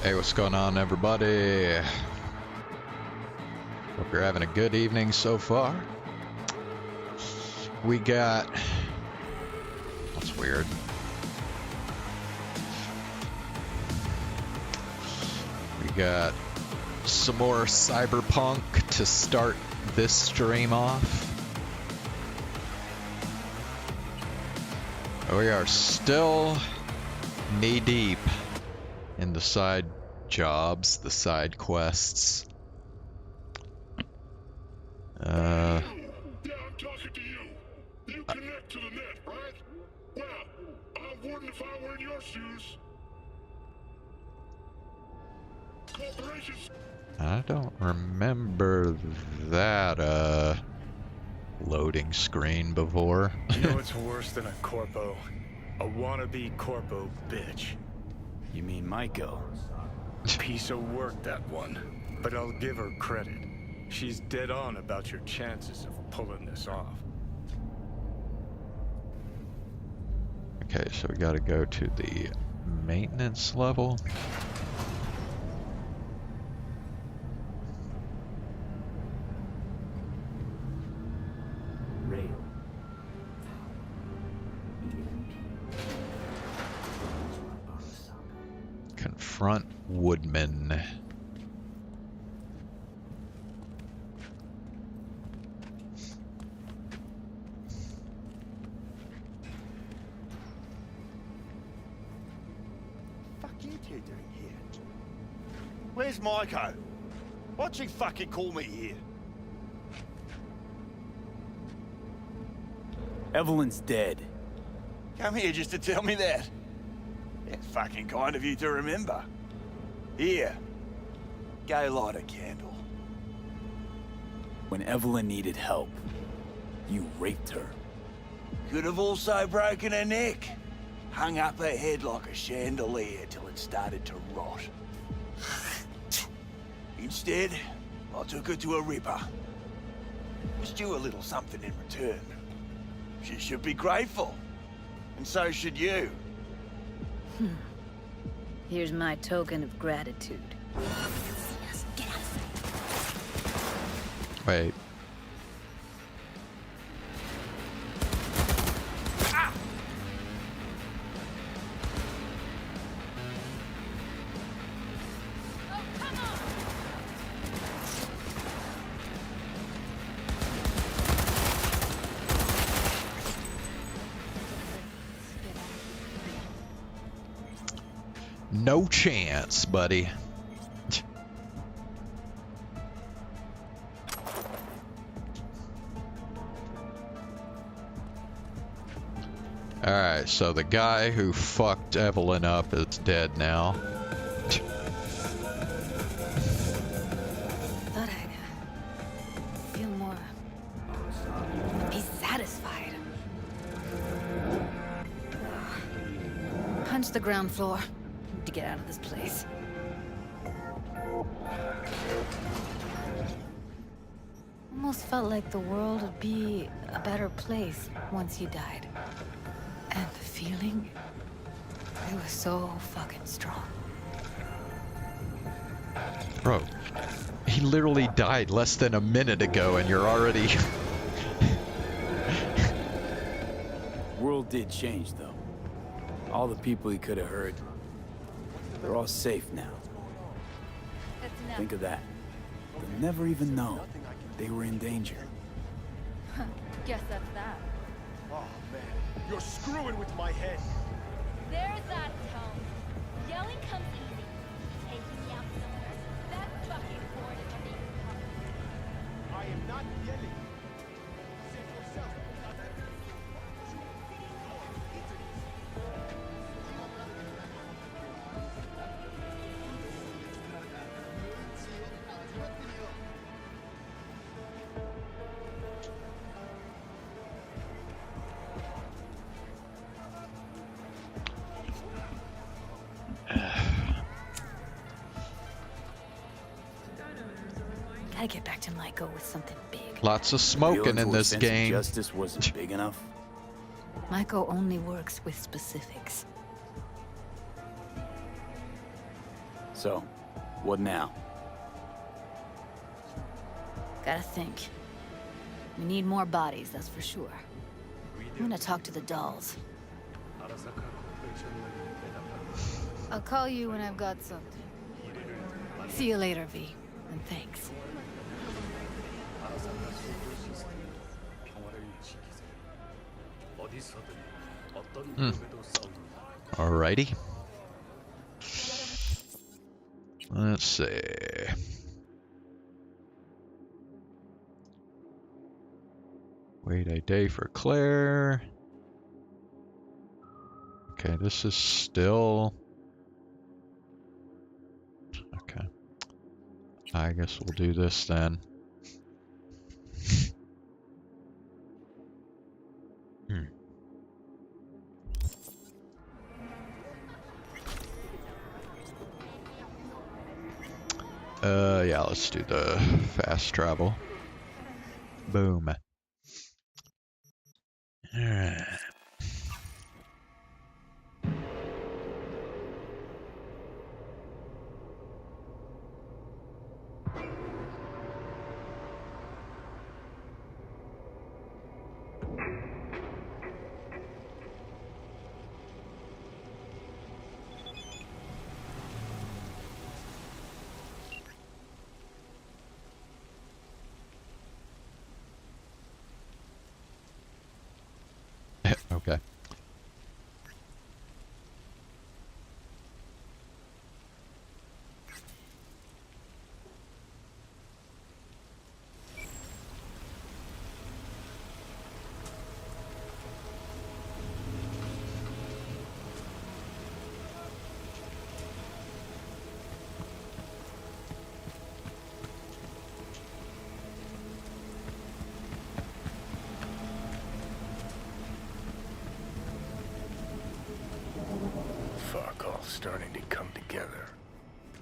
Hey, what's going on, everybody? Hope you're having a good evening so far. We got... That's weird. We got some more Cyberpunk to start this stream off. We are still knee-deep in the side jobs, the side quests. Yeah, I'm talking to you. You connect to the net, right? Well, I wouldn't if I were in your shoes. Corporations. I don't remember that loading screen before. You know what's worse than a corpo? A wannabe corpo bitch. You mean Maiko? Piece of work, that one. But I'll give her credit. She's dead on about your chances of pulling this off. Okay, so we gotta go to the maintenance level. Confront Woodman. Fuck you two doing here? Where's Maiko? Why'd she fucking call me here? Evelyn's dead. Come here just to tell me that? It's fucking kind of you to remember. Here, go light a candle. When Evelyn needed help, you raped her. Could have also broken her neck. Hung up her head like a chandelier till it started to rot. Instead, I took her to a ripper. Was due a little something in return. She should be grateful. And so should you. Here's my token of gratitude. Wait. No chance, buddy. Alright, so the guy who fucked Evelyn up is dead now. Thought I'd feel more... be satisfied. Punch the ground floor to get out of this place. Almost felt like the world would be a better place once you died. And the feeling, it was so fucking strong. Bro, he literally died less than a minute ago and you're already... World did change, though. All the people he could have hurt, they're all safe now. Think of that. They'll never even know they were in danger. Guess that's that. Oh man, you're screwing with my head. There's that tone. Yelling comes easy. Taking me out somewhere, that's fucking bored if I'm being honest. I am not yelling. Save yourself. Gotta get back to Maiko with something big. Lots of smoking in this Sense of game. Justice wasn't big enough. Maiko only works with specifics. So, what now? Gotta think. We need more bodies, that's for sure. I'm gonna talk to the dolls. I'll call you when I've got something. See you later, V. And thanks. Alrighty. Let's see. Wait a day for Claire. Okay, this is still... Okay. I guess we'll do this then. Yeah, let's do the fast travel. Boom. Alright. Okay. Fuck, all starting to come together.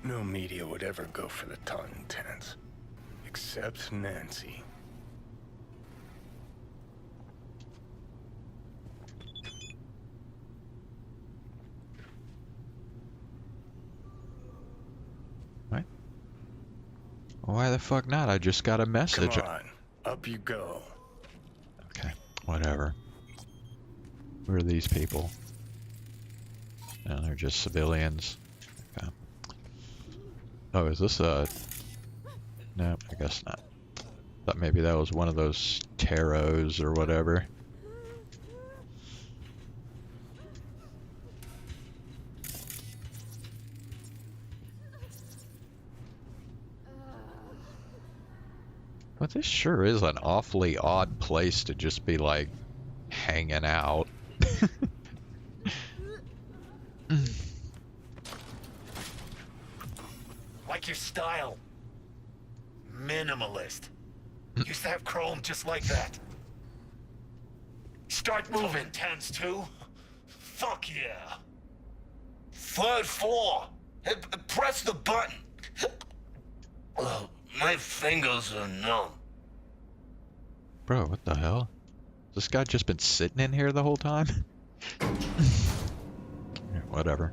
No media would ever go for the Taunton tenants. Except Nancy. What? Why the fuck not? I just got a message. Come on, up you go. Okay, whatever. Who are these people? No, they're just civilians. Okay. Oh, is this a... No, I guess not. Thought maybe that was one of those tarots or whatever. But this sure is an awfully odd place to just be like hanging out. Like your style. Minimalist. Used to have chrome just like that. Start moving, 10s 2. Fuck yeah. Third floor. Press the button. My fingers are numb. Bro, what the hell? This guy just been sitting in here the whole time? Yeah, whatever.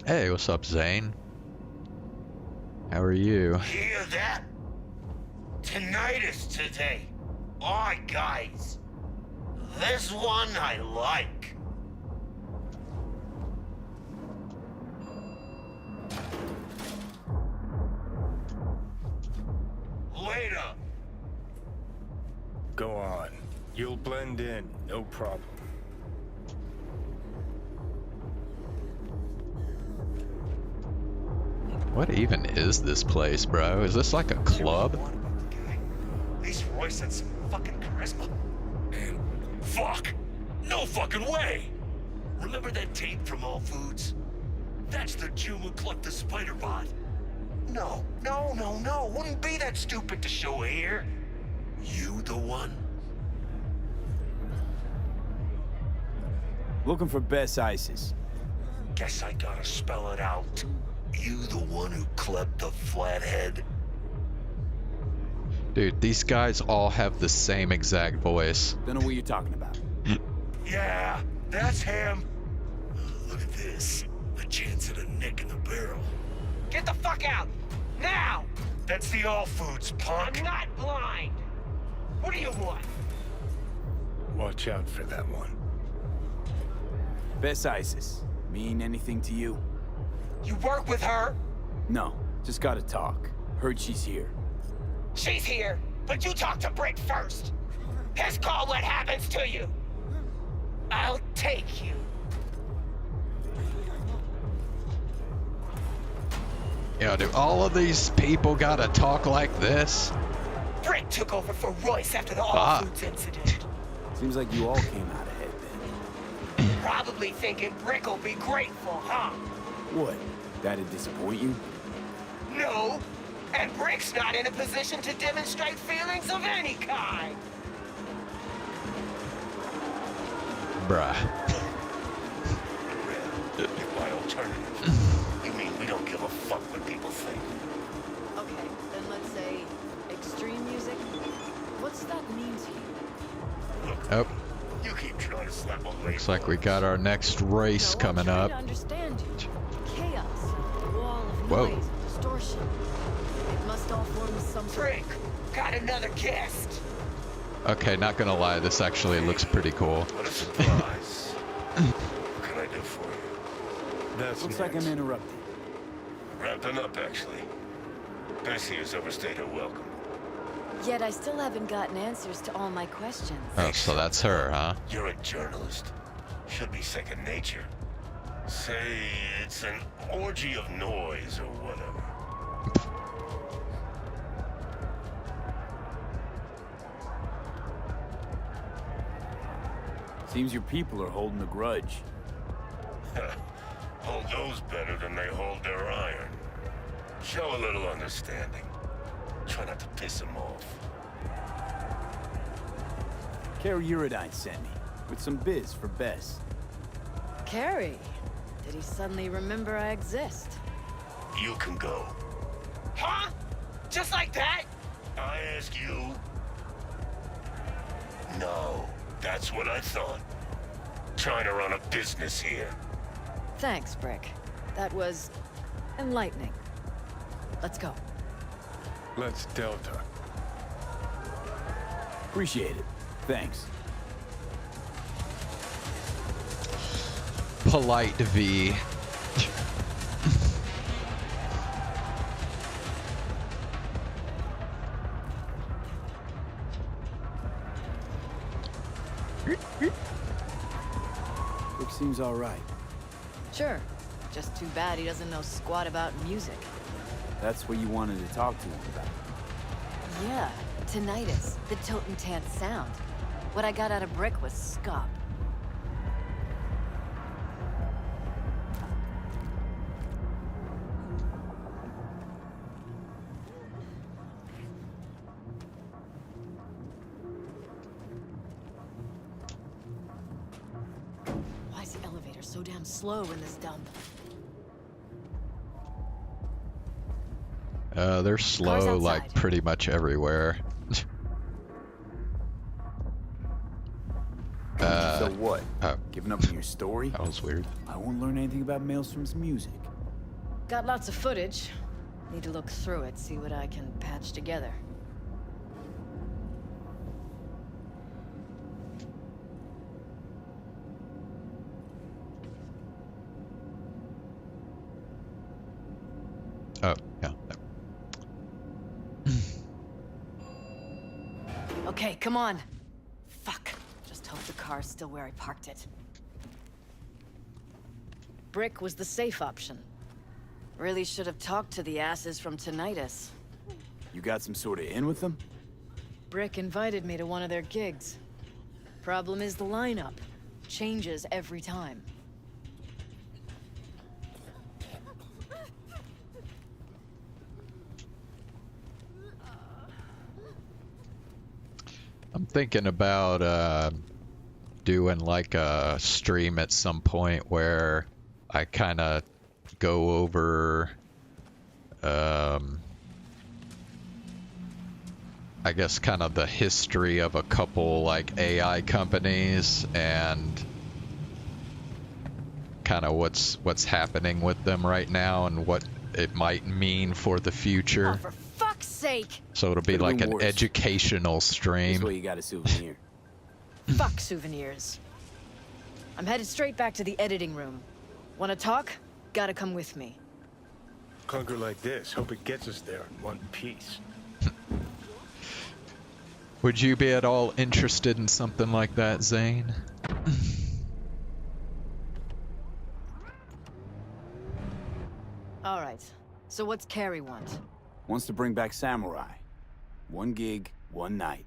Hey, what's up, Zane? How are you? Hear that? Tinnitus today. Alright, guys. This one I like. Later. Go on. You'll blend in, no problem. What even is this place, bro? Is this like a club? At least Royce had some fucking charisma. And fuck! No fucking way! Remember that tape from All Foods? That's the Jew who clucked the spider bot. No. Wouldn't be that stupid to show here. You the one? Looking for Bess Isis. Guess I gotta spell it out. You the one who clept the flathead? Dude, these guys all have the same exact voice. Don't know what you're talking about. Yeah, that's him. Look at this. A chance at a nick in the barrel. Get the fuck out! Now! That's the All Foods, punk. I'm not blind! What do you want? Watch out for that one. Bess Isis, mean anything to you? You work with her? No, just gotta talk. Heard she's here. She's here, but you talk to Brick first. His call what happens to you. I'll take you. Yo, do all of these people gotta talk like this? Brick took over for Royce after the All Ah. Foods incident. Seems like you all came out ahead then. Probably thinking Brick'll be grateful, huh? What? That'd disappoint you? No. And Brick's not in a position to demonstrate feelings of any kind. Bruh. My alternative. You mean we don't give a fuck what people think? Okay, then let's say extreme music. What's that mean to you? Look, Oh, you keep trying to slap a looks like we got our next race coming I'm up. trying to understand you. Chaos, a wall of Whoa. noise, distortion. It must all form some sort Brick, got another guest. Okay, not gonna lie, this actually looks pretty cool. What a surprise. What can I do for you? That's Looks like I'm interrupting. Ramping up, actually. Bessie has overstayed her welcome. Yet I still haven't gotten answers to all my questions. Oh, so that's her, huh? You're a journalist. Should be second nature. Say it's an orgy of noise or whatever. Seems your people are holding a grudge. Hold those better than they hold their iron. Show a little understanding. Try not to piss them off. Carrie Uridine sent me, with some biz for Bess. Carrie, did he suddenly remember I exist? You can go. Huh? Just like that? I ask you. No, that's what I thought. Trying to run a business here. Thanks, Brick. That was enlightening. Let's go. Let's Delta. Appreciate it. Thanks. Polite V. Brick seems all right. Sure. Just too bad he doesn't know squat about music. That's what you wanted to talk to him about. Yeah, tinnitus, the Totentant sound. What I got out of Brick was scop. Why is the elevator so damn slow in this dump? They're Cars slow like outside. pretty much everywhere. So what? Oh, Giving up on your story? that was weird. I won't learn anything about Maelstrom's music. Got lots of footage. Need to look through it, see what I can patch together. Oh, yeah. Okay, come on. Fuck. Just hope the car's still where I parked it. Brick was the safe option. Really should have talked to the asses from Tinnitus. You got some sort of in with them? Brick invited me to one of their gigs. Problem is the lineup. Changes every time. I'm thinking about doing like a stream at some point where I kind of go over I guess, kind of the history of a couple like AI companies and kind of what's happening with them right now and what it might mean for the future. Oh, for fuck's sake! So it'll be Could've like been an worse. educational This stream. way you got a souvenir. Fuck souvenirs. I'm headed straight back to the editing room. Wanna talk? Gotta come with me. Clunker like this, hope it gets us there in one piece. Would you be at all interested in something like that, Zane? Alright, so what's Carrie want? Wants to bring back Samurai. One gig, one night.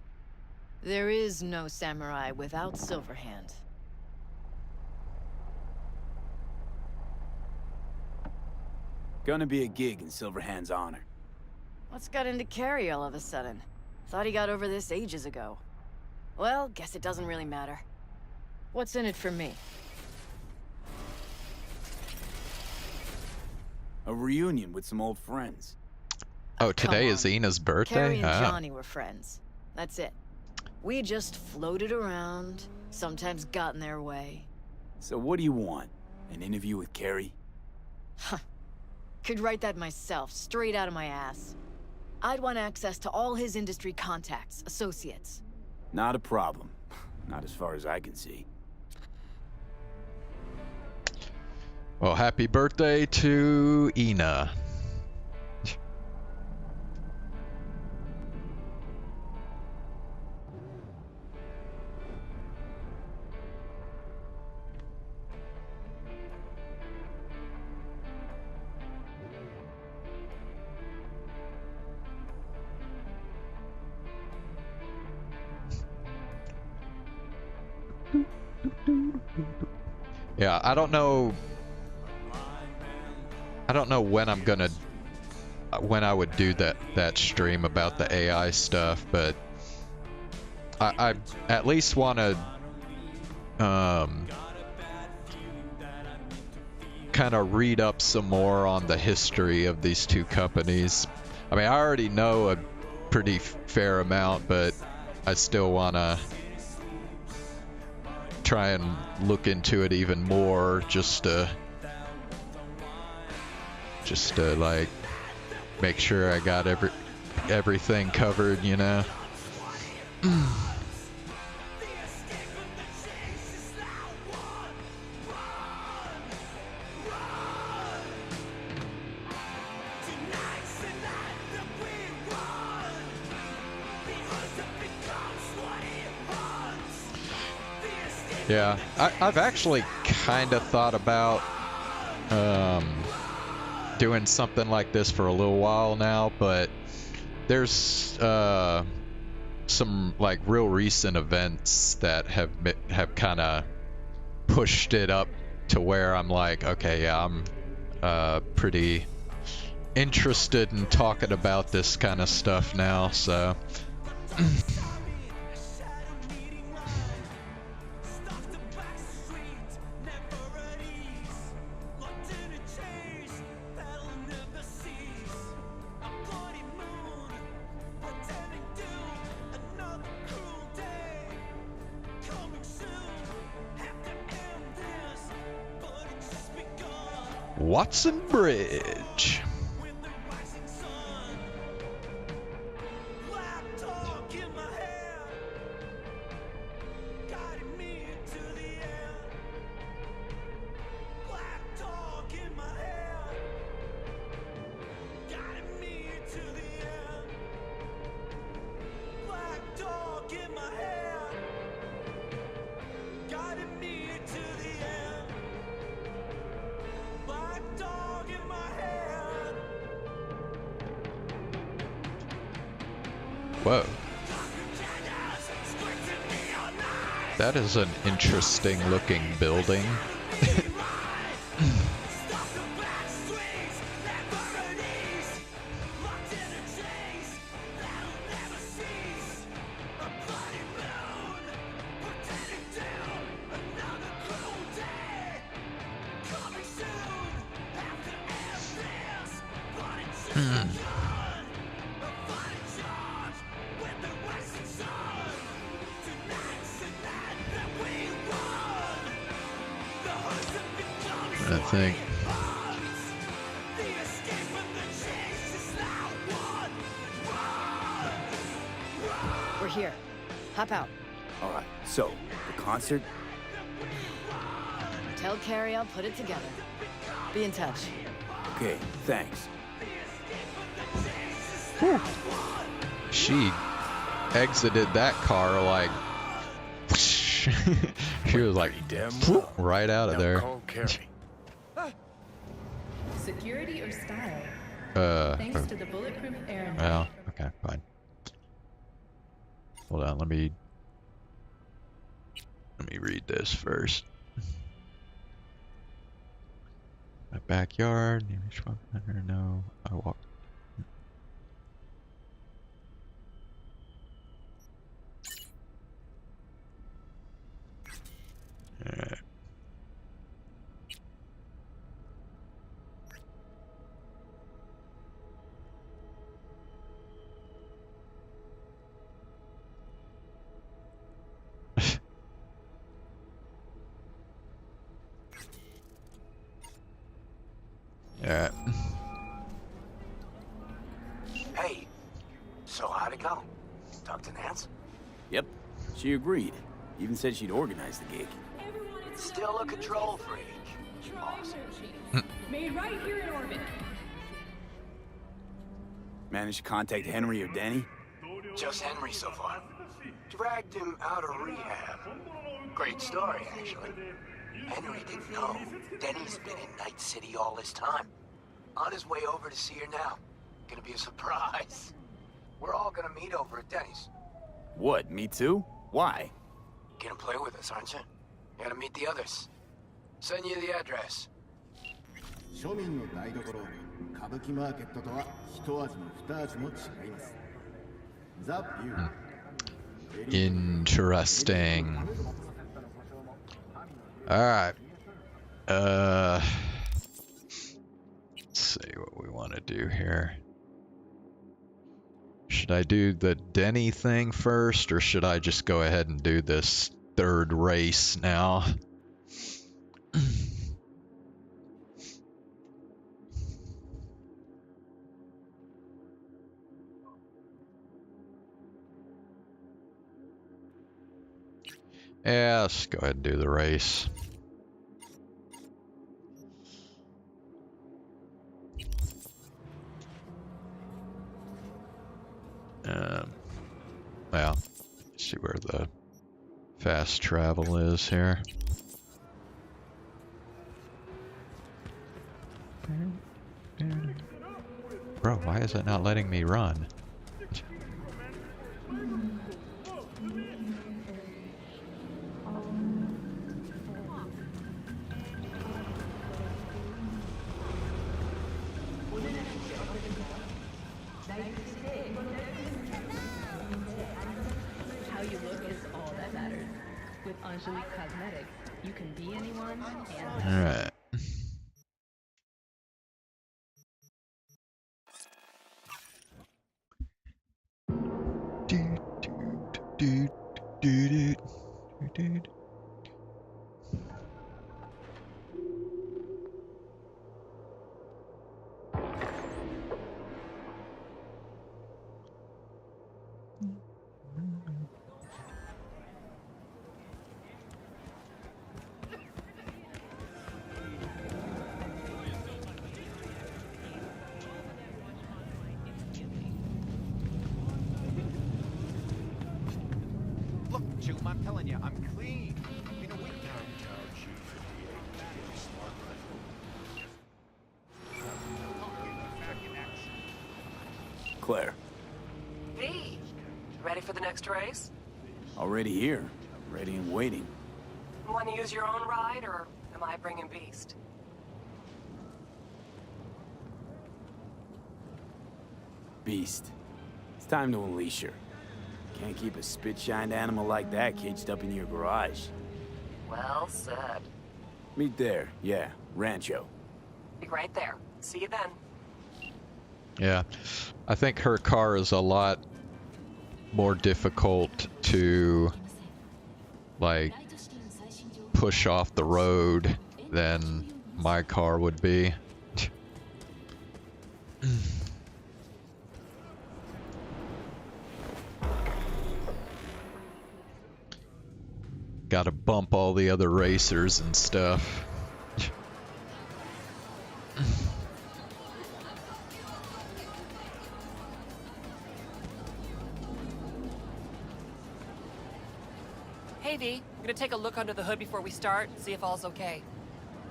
There is no samurai without Silverhand. Gonna be a gig in Silverhand's honor. What's got into Carrie all of a sudden? Thought he got over this ages ago. Well, guess it doesn't really matter. What's in it for me? A reunion with some old friends. Oh, today Come is on. Ina's birthday? Carrie and Oh. Johnny were friends. That's it. We just floated around, sometimes got in their way. So what do you want? An interview with Carrie? Could write that myself, straight out of my ass. I'd want access to all his industry contacts, associates. Not a problem. Not as far as I can see. Well, happy birthday to Ina. Yeah, I don't know when I'm gonna when I would do that stream about the AI stuff, but I at least want to kind of read up some more on the history of these two companies. I mean, I already know a pretty fair amount, but I still want to try and look into it even more, just to like make sure I got everything covered, you know. Yeah, I've actually kind of thought about doing something like this for a little while now, but there's some like real recent events that have kind of pushed it up to where I'm like, okay, yeah, I'm pretty interested in talking about this kind of stuff now, so. Watson Bridge. Whoa. That is an interesting looking building. think. We're here. Hop out. All right, so, the concert? Tell Carrie I'll put it together. Be in touch. Okay, thanks. She exited that car like she was like Damn whoop, right out of Now there. call Carrie. Security or style? Thanks to the bulletproof air. Well, okay, fine. Hold on, let me read this first. My backyard, no, I walk. Alright. Alright. Hey, so how'd it go? Talk to Nance? Yep, she agreed. Even said she'd organize the gig. Still a control freak. Awesome. Made right here in orbit. Managed to contact Henry or Denny? Just Henry so far. Dragged him out of rehab. Great story, actually. Henry didn't know. Denny's been in Night City all this time. On his way over to see her now. Gonna be a surprise. We're all gonna meet over at Denny's. What, me too? Why? Gonna play with us, aren't you? Gotta meet the others. Send you the address. 庶民の台所、歌舞伎マーケットとは一味も二味も違います。ザ・ビュー。 Interesting. Alright. Let's see what we want to do here. Should I do the Denny thing first, or should I just go ahead and do this third race now? Yeah, let's go ahead and do the race. Well, let's see where the fast travel is here. Bro, why is it not letting me run? How you look is all that matters. With Angelique Cosmetics, you can be anyone and Alright. Look, Jim, I'm telling you, I'm clean. In a week now. Claire, V, ready for the next race? already here. Ready and waiting. Want to use your own ride, or am I bringing Beast? Beast. It's time to unleash her. Can't keep a spit-shined animal like that caged up in your garage. Well said. Meet there, yeah, Rancho. Be right there. See you then. Yeah, I think her car is a lot more difficult to, like, push off the road than my car would be. Gotta bump all the other racers and stuff. Hey V, I'm gonna take a look under the hood before we start, see if all's okay.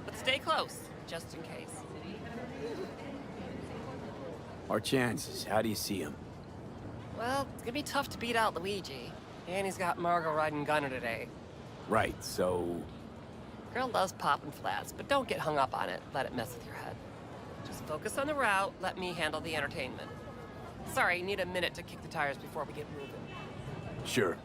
But stay close, just in case. Our chances, how do you see them? Well, it's gonna be tough to beat out Luigi. And he's got Margot riding Gunner today. Right, so... Girl loves popping flats, but don't get hung up on it. Let it mess with your head. Just focus on the route, let me handle the entertainment. Sorry, need a minute to kick the tires before we get moving. Sure.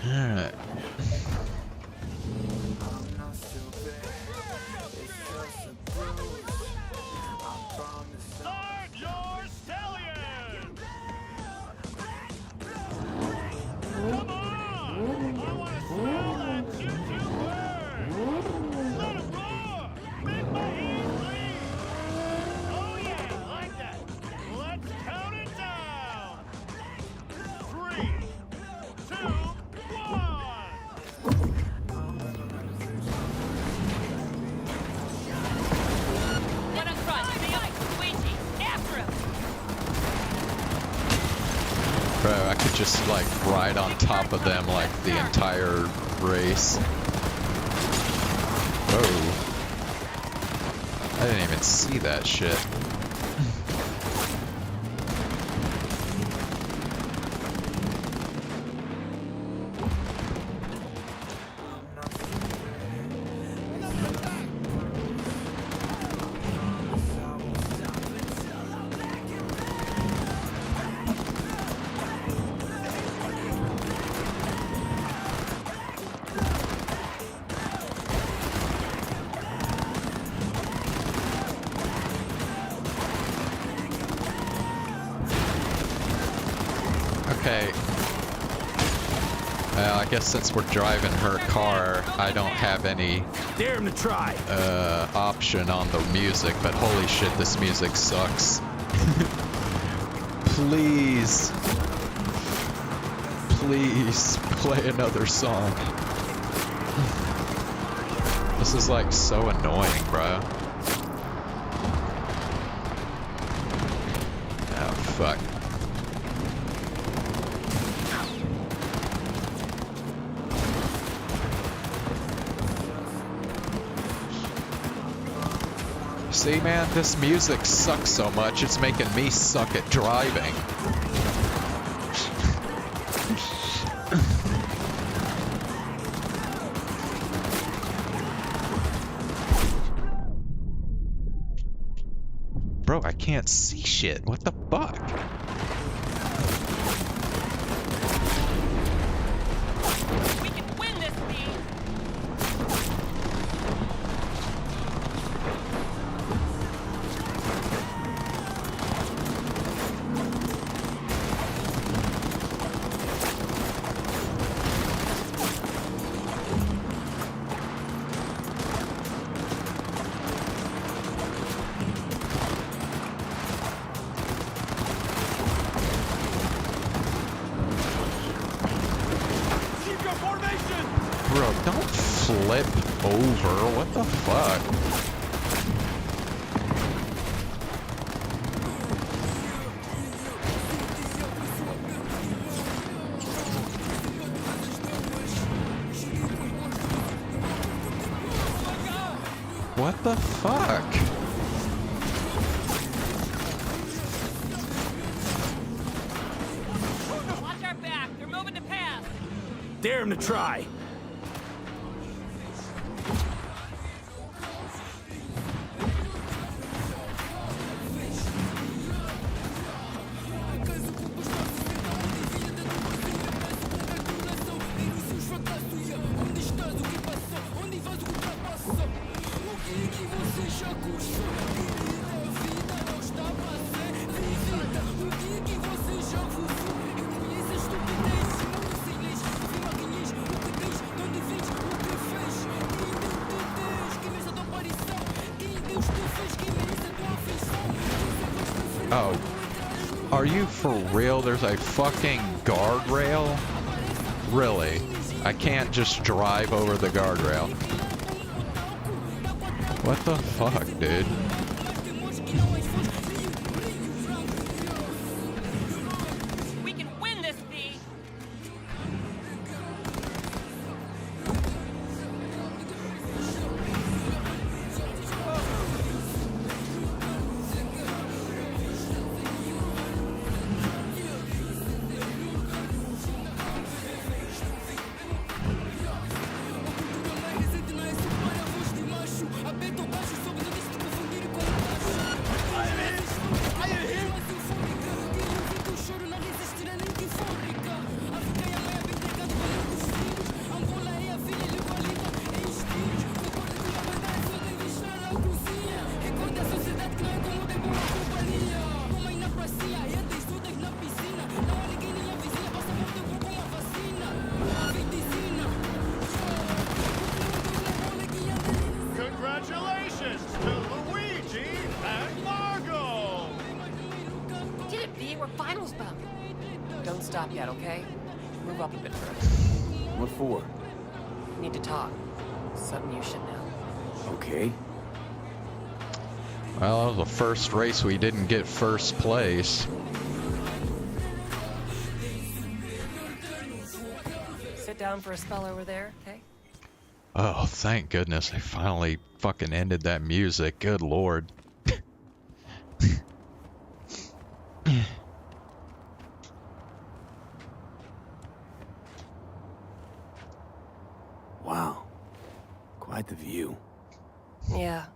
Alright. Start your stallion! Come on! I want to smell that choo-choo bird! Let it roar! Make my ears bleed! Oh yeah, I like that! Let's count it down! 3, 2, 1! One up front. Luigi, after him. Bro, I could just like ride on top of them like the entire race. Whoa. I didn't even see that shit. Okay. Well, I guess since we're driving her car, I don't have any Dare him to try. option on the music, but holy shit, this music sucks. Please. Please play another song. This is like so annoying, bro. Oh, fuck. See, man, this music sucks so much, it's making me suck at driving. Bro, I can't see shit. What the fuck? We can win this, V. Bro, don't flip over. What the fuck? What the fuck? Watch our back. They're moving to pass. Dare him to try. Oh, are you for real? There's a fucking guardrail? Really? I can't just drive over the guardrail. What the fuck, dude? We can win this, V! Congratulations to Luigi and Margot! Did it, V? We're finals bound. Don't stop yet, okay? Move up a bit further. What for? Need to talk. Something you should know. Okay. Well, that was the first race we didn't get first place. Sit down for a spell over there, okay? Oh, thank goodness they finally fucking ended that music. Good lord. Wow. Quite the view. Yeah.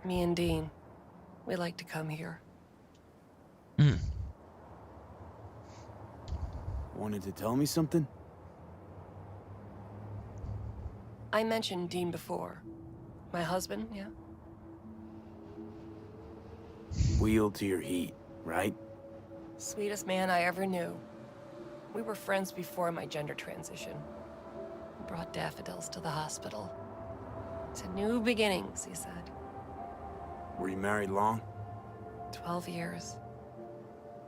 Me and Dean. We like to come here. Wanted to tell me something? I mentioned Dean before. My husband, yeah? Wheeled to your heat, right? Sweetest man I ever knew. We were friends before my gender transition. Brought daffodils to the hospital. To new beginnings, he said. Were you married long? 12 years.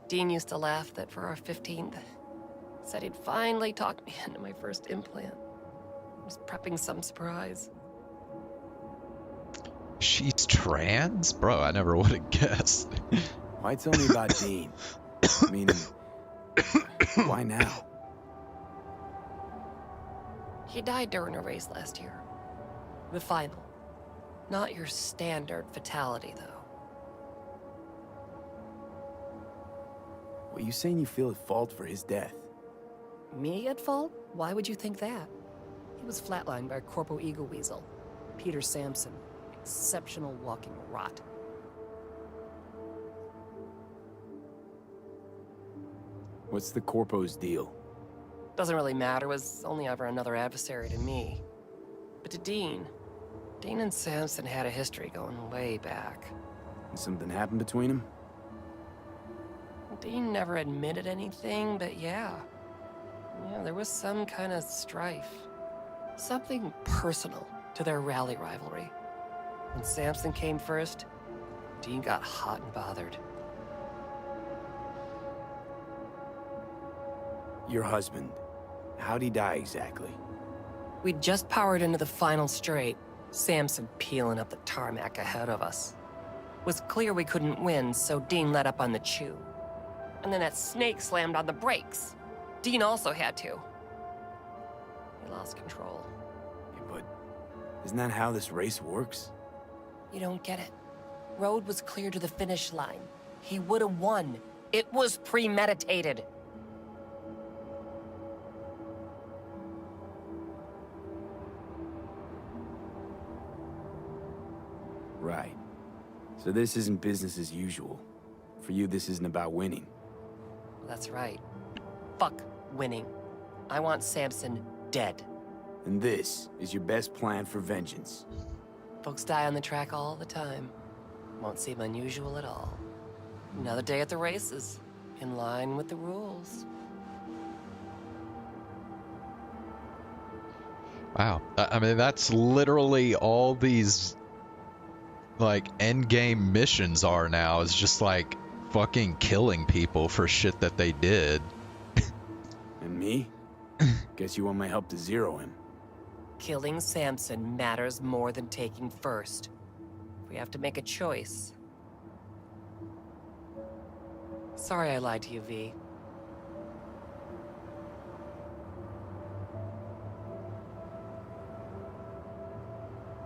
Dean used to laugh that for our 15th, said he'd finally talked me into my first implant. Was prepping some surprise. She's trans? Bro, I never would have guessed. Why tell me about Dean? Meaning, why now? He died during a race last year. The final. Not your standard fatality, though. What, you saying you feel at fault for his death? Me at fault? Why would you think that? He was flatlined by Corpo Eagle Weasel, Peter Sampson. Exceptional walking rot. What's the Corpo's deal? Doesn't really matter, was only ever another adversary to me. But to Dean and Sampson had a history going way back. And something happened between them? Dean never admitted anything, but yeah. Yeah, there was some kind of strife. Something personal to their rally rivalry. When Sampson came first, Dean got hot and bothered. Your husband, how'd he die exactly? We'd just powered into the final straight, Sampson peeling up the tarmac ahead of us. It was clear we couldn't win, so Dean let up on the chew. And then that snake slammed on the brakes. Dean also had to. He lost control. Yeah, but isn't that how this race works? You don't get it. Road was clear to the finish line. He would have won. It was premeditated. Right. So this isn't business as usual. For you, this isn't about winning. That's right. Fuck winning. I want Sampson dead. And this is your best plan for vengeance. Folks die on the track all the time. Won't seem unusual at all. Another day at the races, in line with the rules. Wow. I mean, that's literally all these, like, endgame missions are now. Is just, like, fucking killing people for shit that they did. And me? Guess you want my help to zero him. Killing Samson matters more than taking first. We have to make a choice. Sorry I lied to you, V.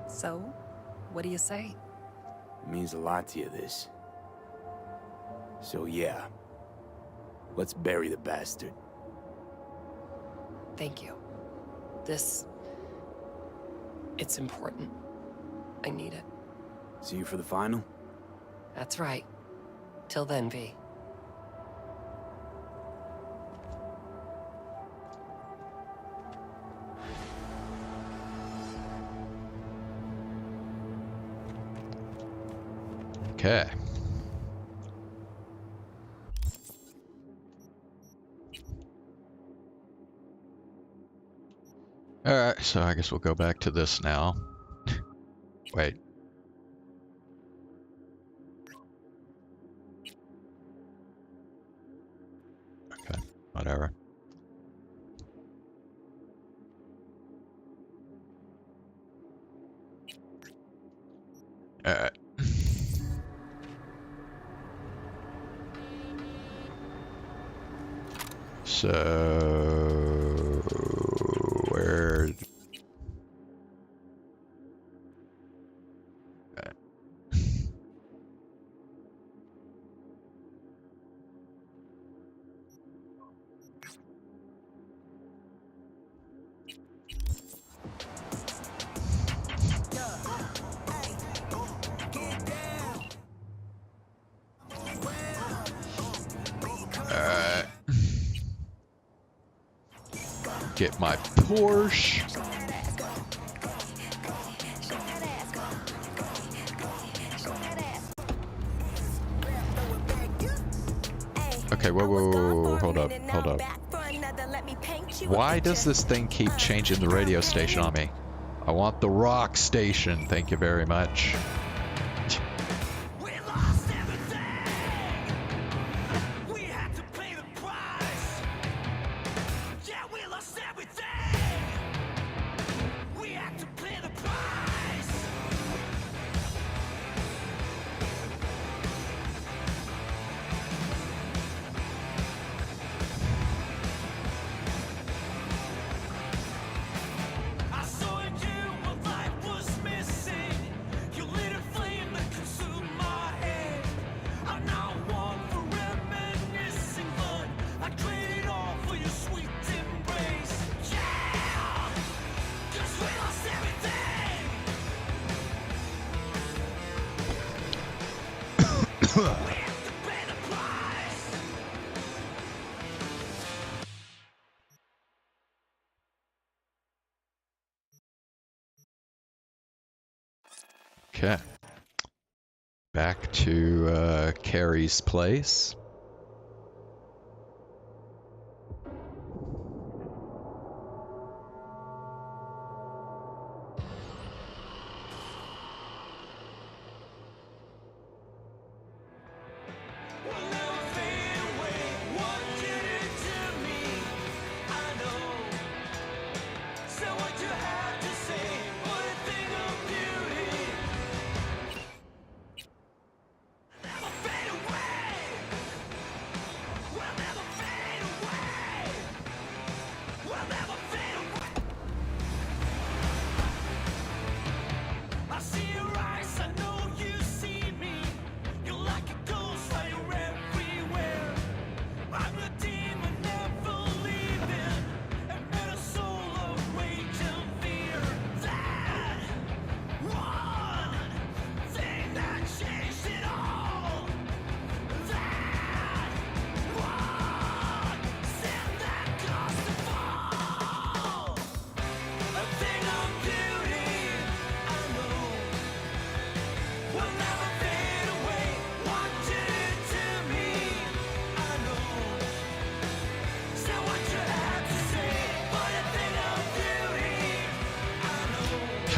So, what do you say? It means a lot to you, this. So yeah. Let's bury the bastard. Thank you. It's important. I need it. See you for the final? That's right. Till then, V. Okay. Alright, so I guess we'll go back to this now. Wait. Okay, whatever. Alright. So where? Get my Porsche. Okay, whoa, hold up. Why does this thing keep changing the radio station on me? I want the rock station, thank you very much. Okay. Back to Carrie's place.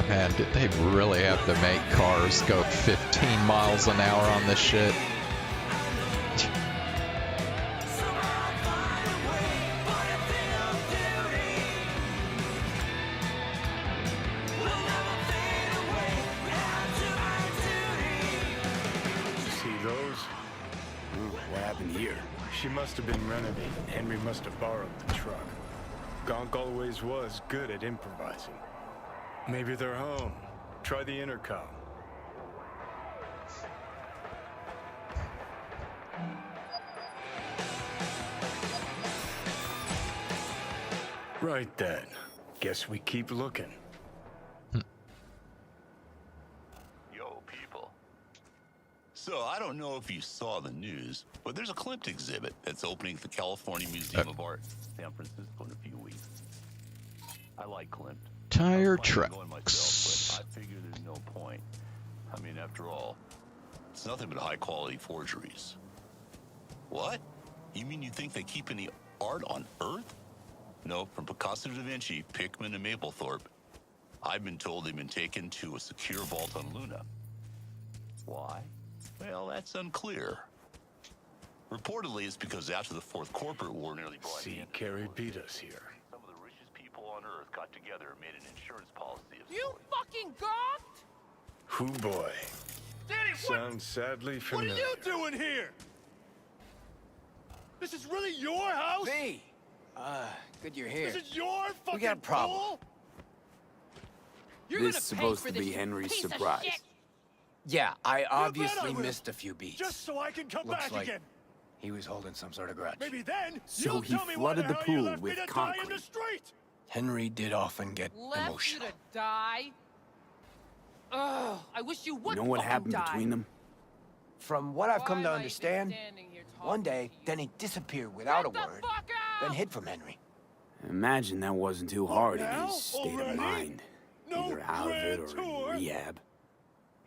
Man, did they really have to make cars go 15 miles an hour on this shit? She must have been renovating. Henry must have borrowed the truck. Gonk always was good at improvising. Maybe they're home. Try the intercom. Right then. Guess we keep looking. Yo, people. So, I don't know if you saw the news, but there's a Klimt exhibit that's opening at the California Museum of Art, San Francisco, in a few weeks. I like Klimt. Tire I was planning on going tracks. myself, but I figure there's no point. I mean, after all, it's nothing but high-quality forgeries. What? You mean you think they keep any art on Earth? No, from Picasso to Da Vinci, Pickman, and Mapplethorpe, I've been told they've been taken to a secure vault on Luna. Why? Well, that's unclear. Reportedly, it's because after the Fourth Corporate War nearly brought See, Carrie beat us here. some of the richest people on Earth got together and made an insurance policy of You sorts. fucking goth? Hoo boy. Danny, Sounds sadly what are familiar. you doing here? This is really your house? V! Good you're here. This is your fucking got a problem. pool? You're This gonna is pay supposed for to this, be you Henry's piece of surprise. shit. Yeah, I obviously I will. missed a few beats. Just so I can come Looks back like again. he was holding some sort of grudge. Maybe then So you'll he tell me why flooded the hell you pool left me with to die in the concrete. street. Henry did often get Left you emotional. to die? Ugh, I wish you would You know what fucking happened die. between them? From what I've come Why to am I even understand, standing here talking one day, to you? then he disappeared without a Get the word, fuck out! then hid from Henry. Imagine that wasn't too hard in now? his state Already? of mind. No Either out of it grand or in tour? rehab.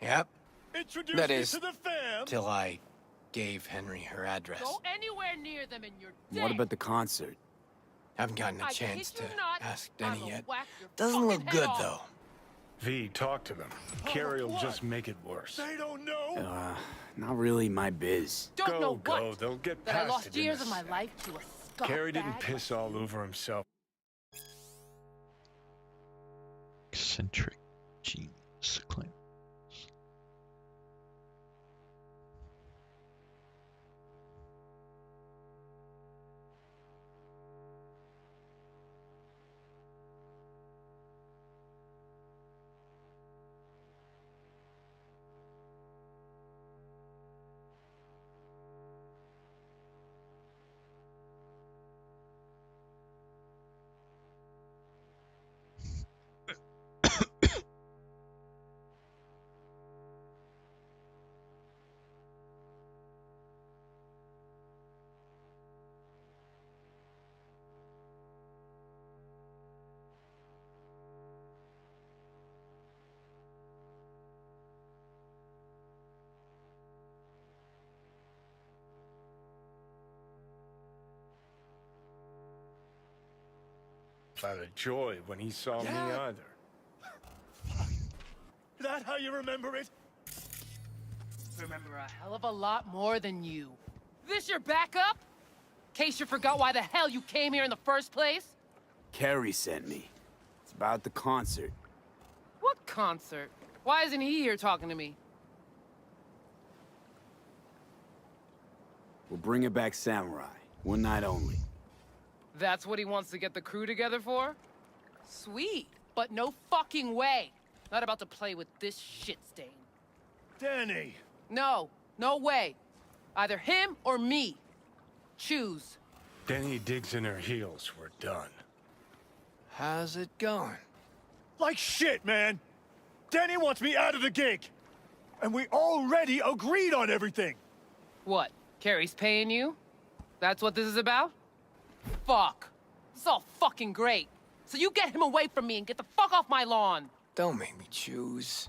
Yep, Introduce That me is, to the fam. till I gave Henry her address. Go anywhere near them and you're dead. What about the concert? Haven't gotten a I chance kid to you not, ask I Denny will yet. whack your Doesn't fucking look head good, off. though. V, talk to them. Carrie'll what? just make it worse. They don't know. Not really my biz. Don't Go, know go. what. They'll get That I past lost it in years a of my sec. life to a scumbag. Carrie didn't piss all over himself. Eccentric genius claim. Out of joy when he saw me either. That how you remember it? Remember a hell of a lot more than you. This your backup? Case you forgot why the hell you came here in the first place? Carrie sent me. It's about the concert. What concert? Why isn't he here talking to me? We'll bring it back samurai. One night only. That's what he wants to get the crew together for? Sweet, but no fucking way. Not about to play with this shit stain. Danny. No, no way. Either him or me. Choose. Denny digs in her heels. We're done. How's it going? Like shit, man. Danny wants me out of the gig. And we already agreed on everything. What? Carrie's paying you? That's what this is about? Fuck. This is all fucking great. So you get him away from me and get the fuck off my lawn. Don't make me choose.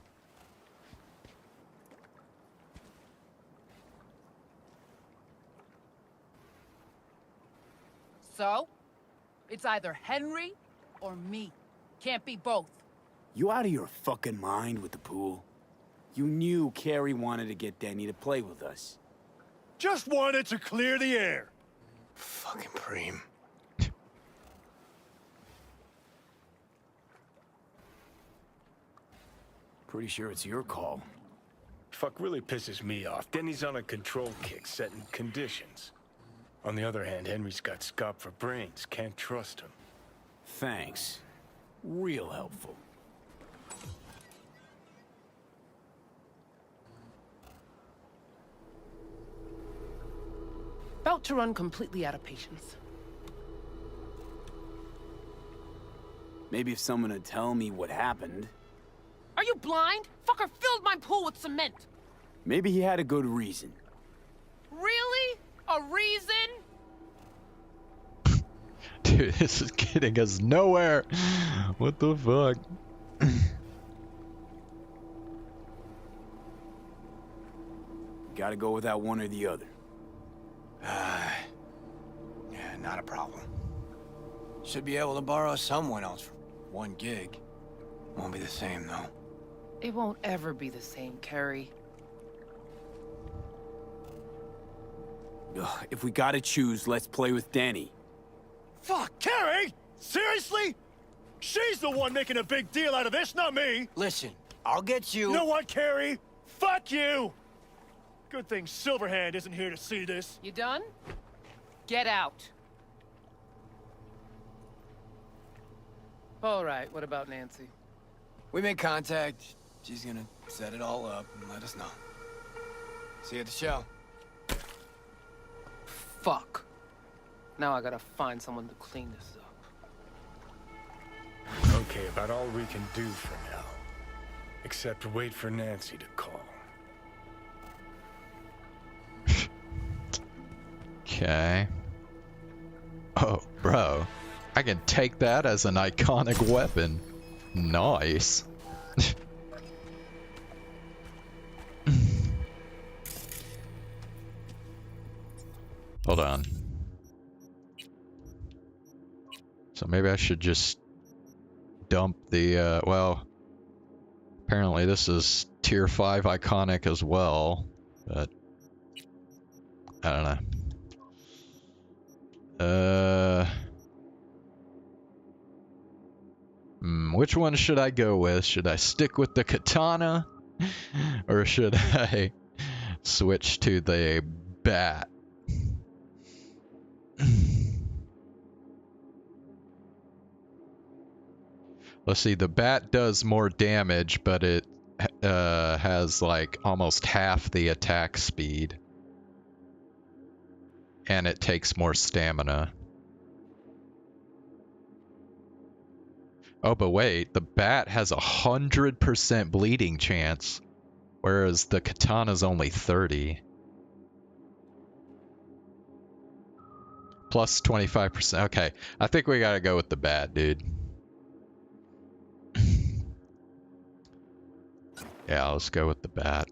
So? It's either Henry or me. Can't be both. You out of your fucking mind with the pool? You knew Carrie wanted to get Denny to play with us. Just wanted to clear the air. Fucking preem. Pretty sure it's your call. Fuck really pisses me off. Denny's on a control kick, setting conditions. On the other hand, Henry's got scop for brains. Can't trust him. Thanks. Real helpful. About to run completely out of patience. Maybe if someone would tell me what happened. Are you blind? Fucker filled my pool with cement. Maybe he had a good reason. Really? A reason? Dude, this is getting us nowhere. What the fuck? Gotta go without one or the other. Yeah, not a problem. Should be able to borrow someone else for one gig. Won't be the same, though. It won't ever be the same, Carrie. Ugh, if we gotta choose, let's play with Danny. Fuck, Carrie! Seriously? She's the one making a big deal out of this, not me! Listen, I'll get you... You know what, Carrie? Fuck you! Good thing Silverhand isn't here to see this. You done? Get out. All right, what about Nancy? We made contact. She's gonna set it all up and let us know. See you at the show. Fuck. Now I gotta find someone to clean this up. Okay, about all we can do for now. Except wait for Nancy to call. Okay. Oh, bro. I can take that as an iconic weapon. Nice. Hold on. So maybe I should just dump the, well, apparently this is tier 5 iconic as well, but I don't know. Which one should I go with? Should I stick with the katana? Or should I switch to the bat? Let's see, the bat does more damage, but it has like almost half the attack speed. And it takes more stamina. Oh, but wait, the bat has 100% bleeding chance, whereas the katana's only 30. Plus 25%. Okay, I think we gotta go with the bat, dude. Yeah, let's go with the bat.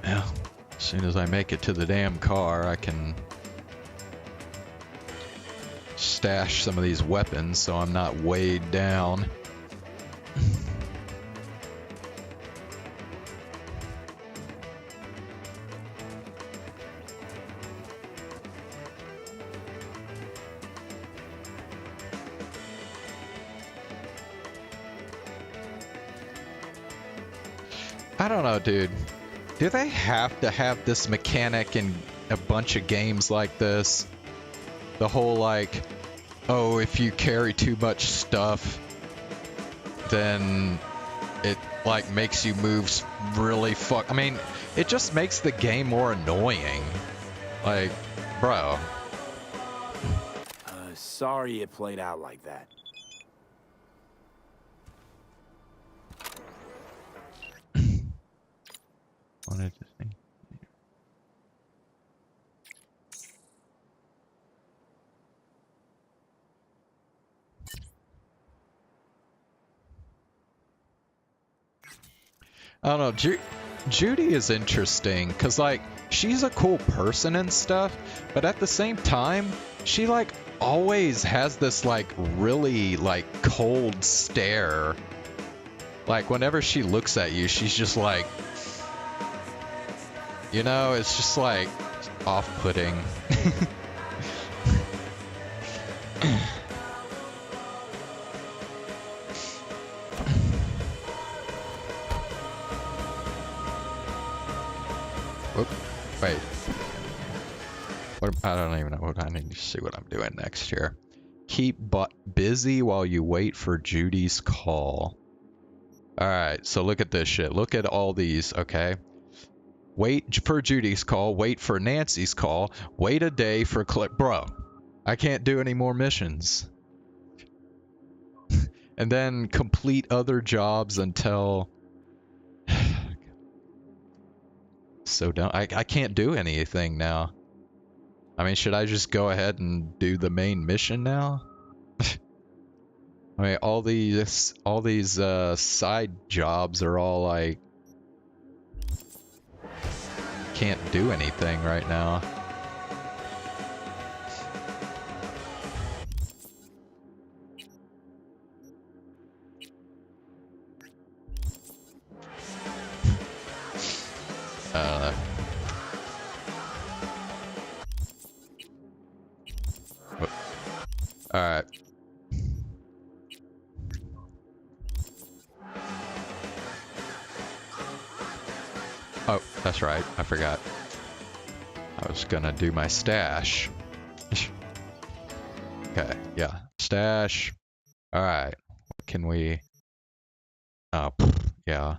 Yeah, as soon as I make it to the damn car, I can stash some of these weapons so I'm not weighed down. I don't know, dude. Do they have to have this mechanic in a bunch of games like this? The whole like, oh, if you carry too much stuff, then it like makes you move really I mean, it just makes the game more annoying. Like, bro. Sorry it played out like that. Wanted to see. I don't know. Judy is interesting because, like, she's a cool person and stuff, but at the same time, she, like, always has this, like, really, like, cold stare. Like, whenever she looks at you, she's just like, you know, it's just, like, off-putting. Whoop. Wait. What? I don't even know what I need to see what I'm doing next here. Keep busy while you wait for Judy's call. Alright, so look at this shit. Look at all these, okay? Wait for Judy's call. Wait for Nancy's call. Wait a day for Bro, I can't do any more missions. And then complete other jobs until... So dumb. I can't do anything now. I mean, should I just go ahead and do the main mission now? I mean, all these side jobs are all like... Can't do anything right now. I don't know. Alright. Oh, that's right. I forgot. I was gonna do my stash. Okay, yeah. Stash. Alright. What can we... Oh, yeah.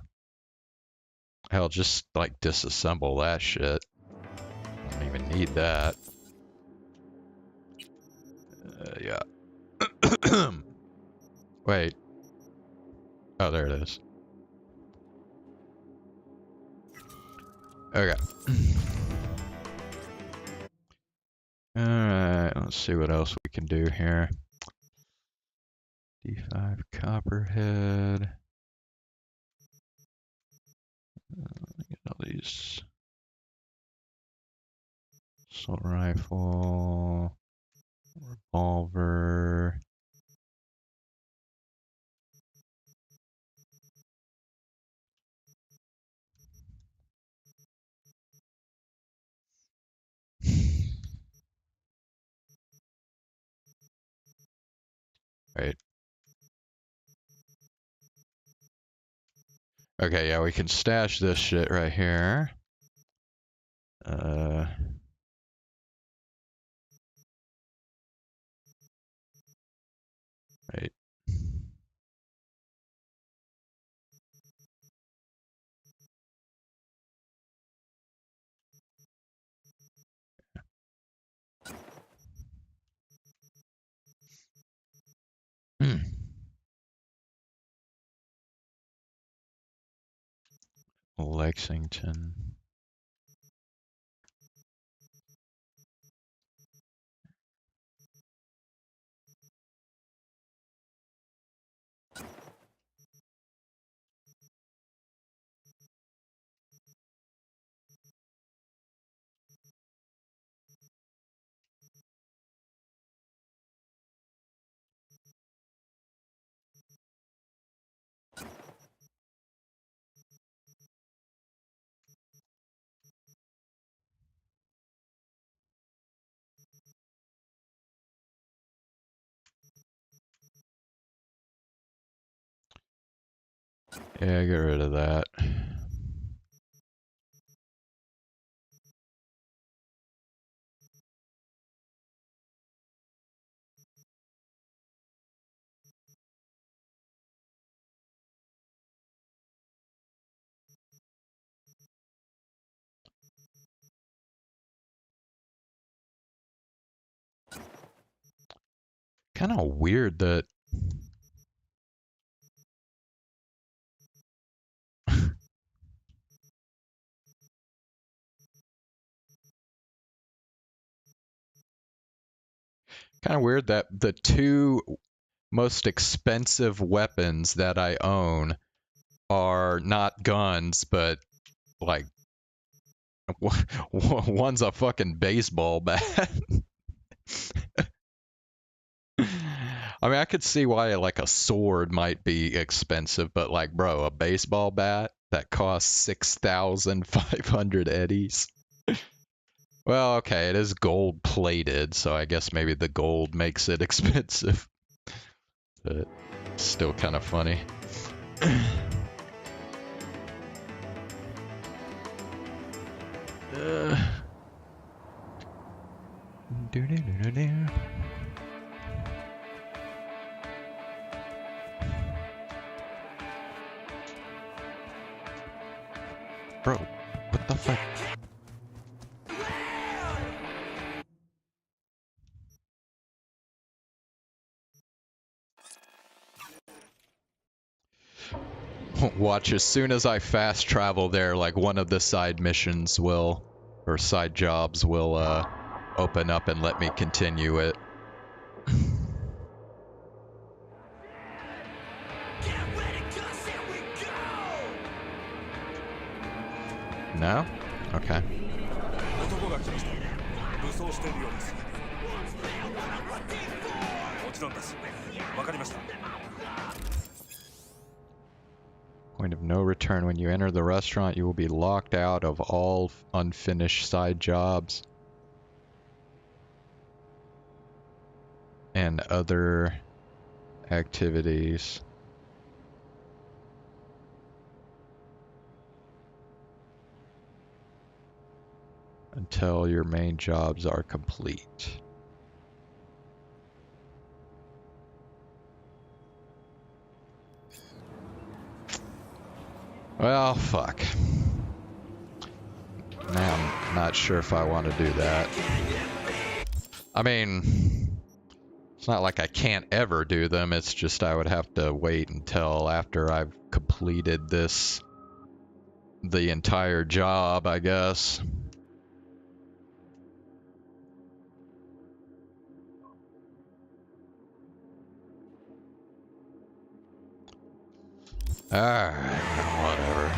Hell, just, like, disassemble that shit. I don't even need that. Yeah. Wait. Oh, there it is. Okay. Alright, let's see what else we can do here. D5 Copperhead. Get all these. Assault rifle. Revolver. Right. Okay, yeah, we can stash this shit right here. Right. Lexington. Yeah, get rid of that. Kind of weird that the two most expensive weapons that I own are not guns, but like one's a fucking baseball bat. I mean, I could see why like a sword might be expensive, but like, bro, a baseball bat that costs 6,500 eddies. Well, okay, it is gold plated, so I guess maybe the gold makes it expensive. But still kind of funny. Bro, what the fuck? Watch, as soon as I fast travel there, like one of the side missions will, or side jobs will, open up and let me continue it. No? Okay. Point of no return. When you enter the restaurant, you will be locked out of all unfinished side jobs and other activities until your main jobs are complete. Well, fuck. Now I'm not sure if I want to do that. I mean, it's not like I can't ever do them, it's just I would have to wait until after I've completed the entire job, I guess. Alright, whatever.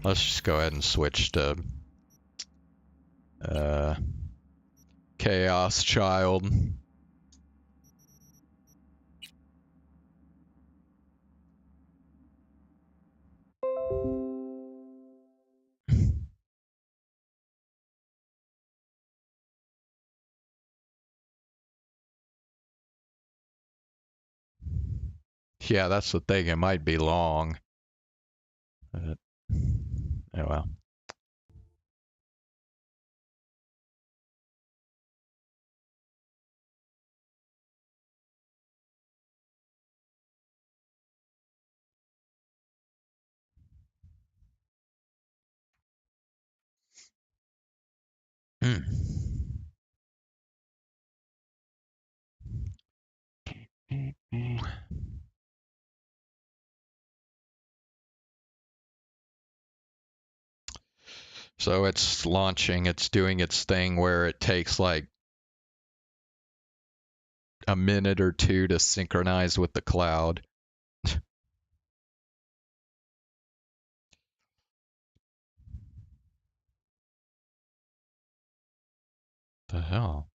Let's just go ahead and switch to Chaos Child. Yeah, that's the thing, it might be long. But, oh well. So it's launching, it's doing its thing where it takes like a minute or two to synchronize with the cloud. The hell?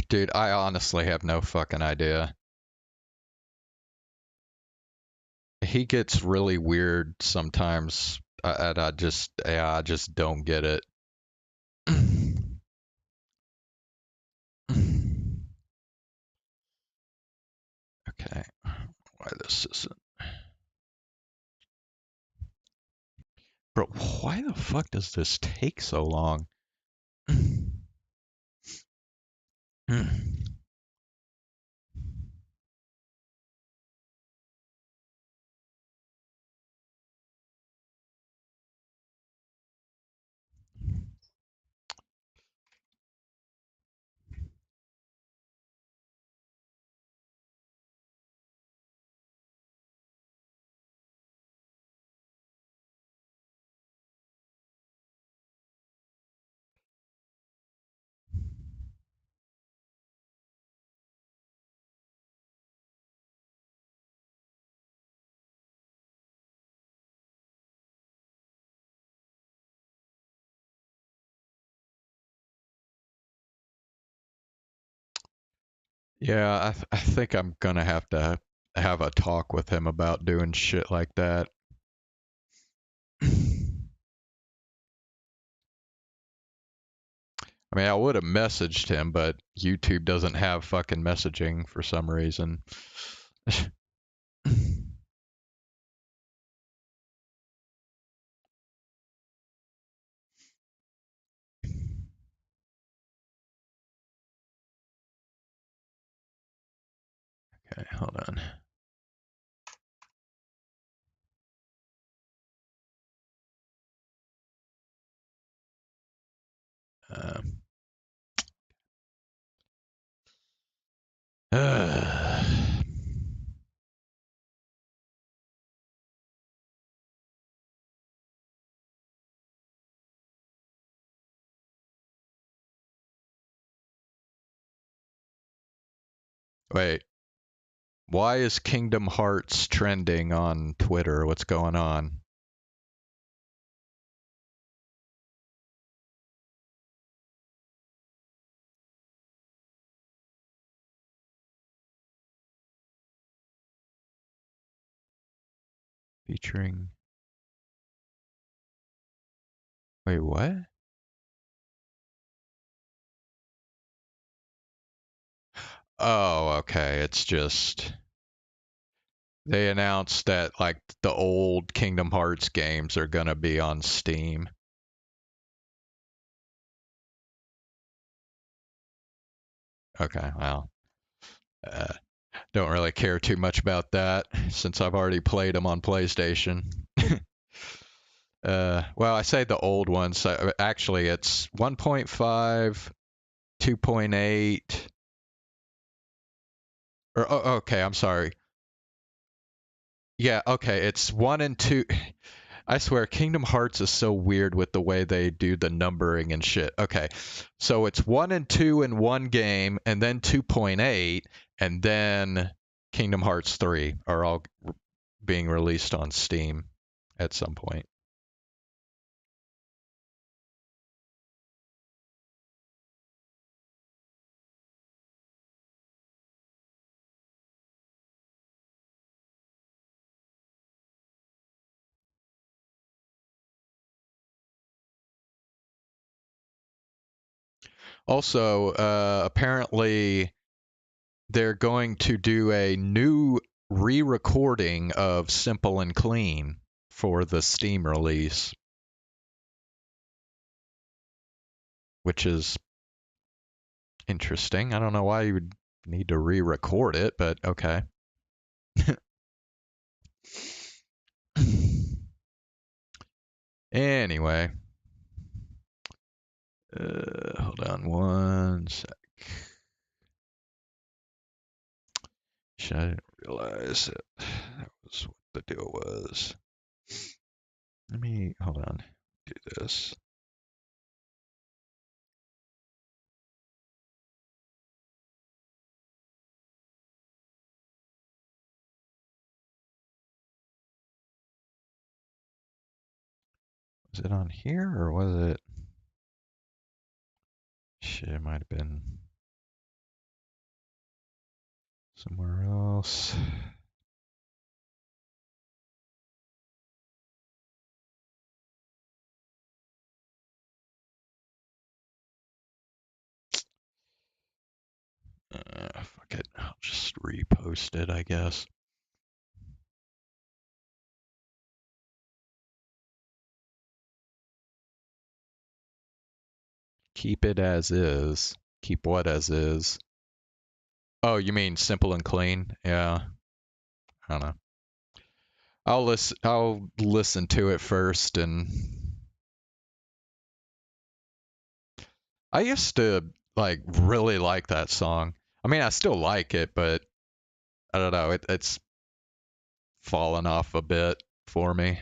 Dude, I honestly have no fucking idea. He gets really weird sometimes, and I just don't get it. Okay, why this isn't. Bro, why the fuck does this take so long? Yeah, I think I'm gonna have to have a talk with him about doing shit like that. I mean, I would have messaged him, but YouTube doesn't have fucking messaging for some reason. Okay, hold on. Um, wait, why is Kingdom Hearts trending on Twitter? What's going on? Featuring. Wait, what? Oh, okay. It's just they announced that like the old Kingdom Hearts games are gonna be on Steam. Okay, well, uh, don't really care too much about that since I've already played them on PlayStation. Well, I say the old ones. Actually, it's 1.5, 2.8, or oh, okay, I'm sorry. Yeah, okay, it's 1 and 2. I swear, Kingdom Hearts is so weird with the way they do the numbering and shit. Okay, so it's 1 and 2 in one game, and then 2.8, and then Kingdom Hearts 3 are all being released on Steam at some point. Also, apparently they're going to do a new re-recording of Simple and Clean for the Steam release, which is interesting. I don't know why you would need to re-record it, but okay. Anyway, hold on one sec. I didn't realize that was what the deal was. Let me, hold on, do this. Was it on here or was it? Shit, it might have been somewhere else. Fuck it. I'll just repost it, I guess. Keep it as is. Keep what as is? Oh, you mean simple and clean? Yeah. I don't know. I'll listen to it first, and I used to like really like that song. I mean, I still like it, but I don't know. It's fallen off a bit for me.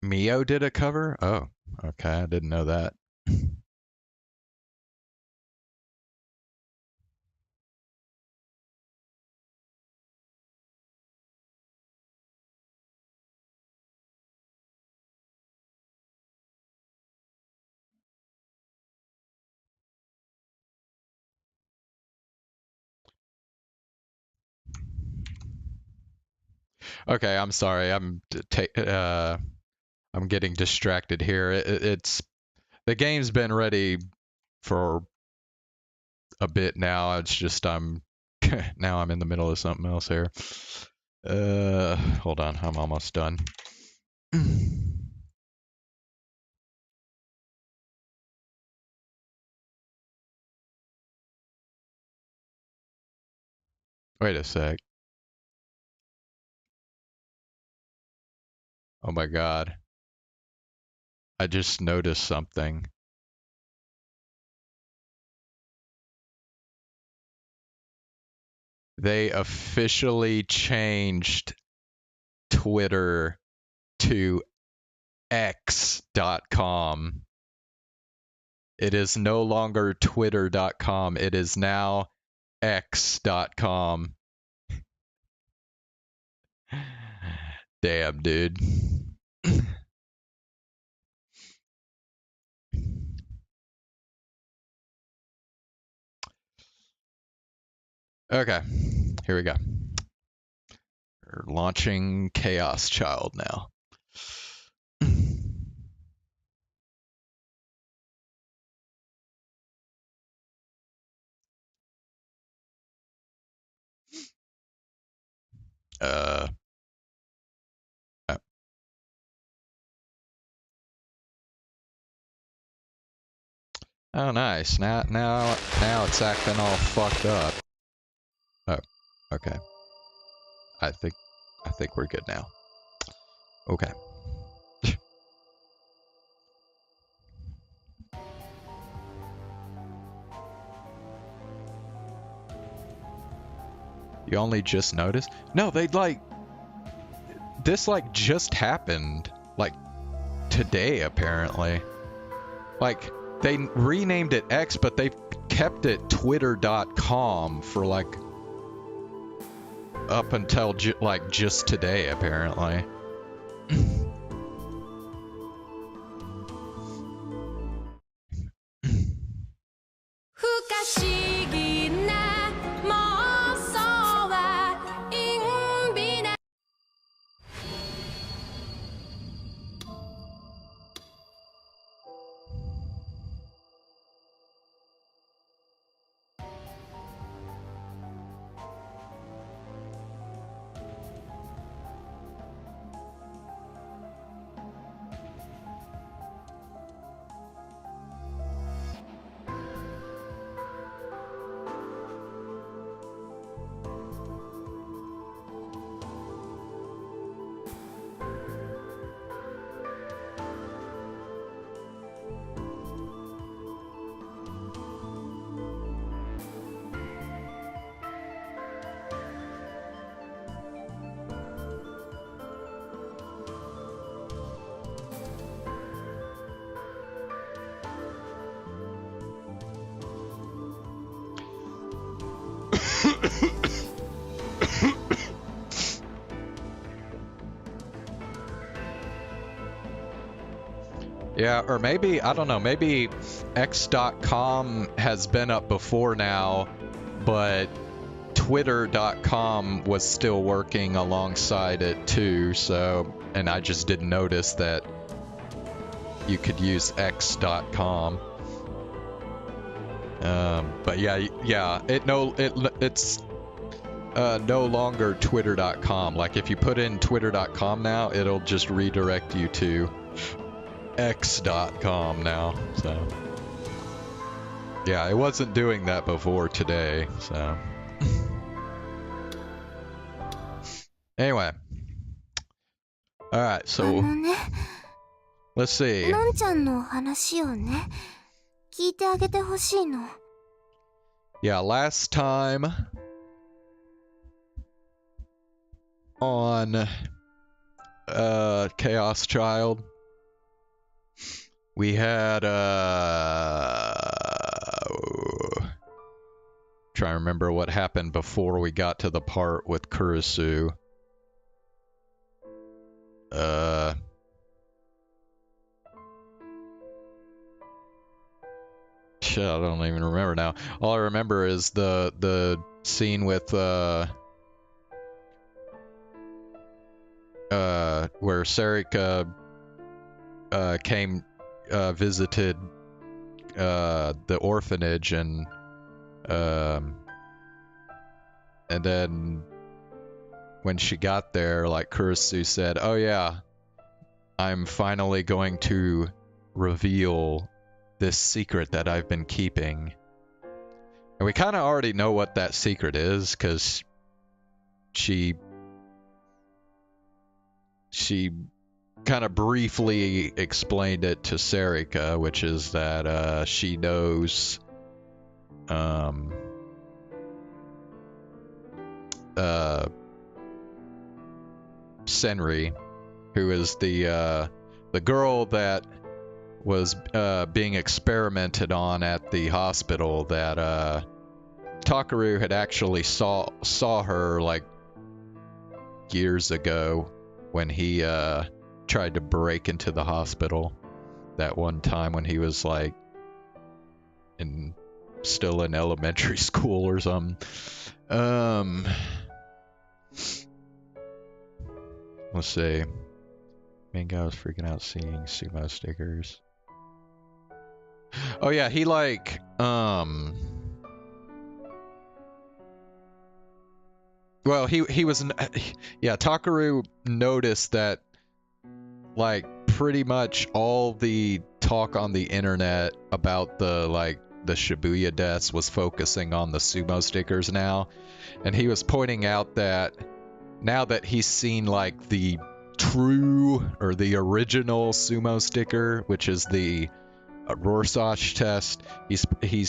Mio did a cover? Oh, okay. I didn't know that. Okay, I'm sorry. I'm getting distracted here. It's the game's been ready for a bit now. It's just I'm now I'm in the middle of something else here. Hold on. I'm almost done. Wait a sec. Oh my god. I just noticed something. They officially changed Twitter to X.com. It is no longer Twitter.com. It is now X.com. Damn, dude. Okay, here we go. We're launching Chaos Child now. Oh. Oh, nice. Now it's acting all fucked up. Oh, okay. I think we're good now. Okay. You only just noticed? No, they'd this just happened like today apparently. Like they renamed it X, but they've kept it Twitter.com for like up until just today apparently. Yeah, or maybe, I don't know, maybe X.com has been up before now, but Twitter.com was still working alongside it too, so, and I just didn't notice that you could use X.com. But yeah, it's no longer Twitter.com. Like if you put in Twitter.com now, it'll just redirect you to X.com now, so yeah, it wasn't doing that before today, so anyway, all right, so let's see. Yeah, last time on Chaos Child, we had trying to remember what happened before we got to the part with Kurusu. Shit, I don't even remember now. All I remember is the scene with where Sarika visited the orphanage, and then when she got there, like Kurusu said, "Oh yeah, I'm finally going to reveal this secret that I've been keeping." And we kind of already know what that secret is, because she kind of briefly explained it to Sarika, which is that she knows Senri, who is the girl that was being experimented on at the hospital, that Takuru had actually saw her like years ago when he tried to break into the hospital that one time when he was like still in elementary school or something. Let's see. Main guy was freaking out seeing sumo stickers. Oh yeah, he like well, he was yeah, Takuru noticed that like pretty much all the talk on the internet about the Shibuya deaths was focusing on the sumo stickers now, and he was pointing out that now that he's seen like the true or the original sumo sticker, which is the Rorschach test, he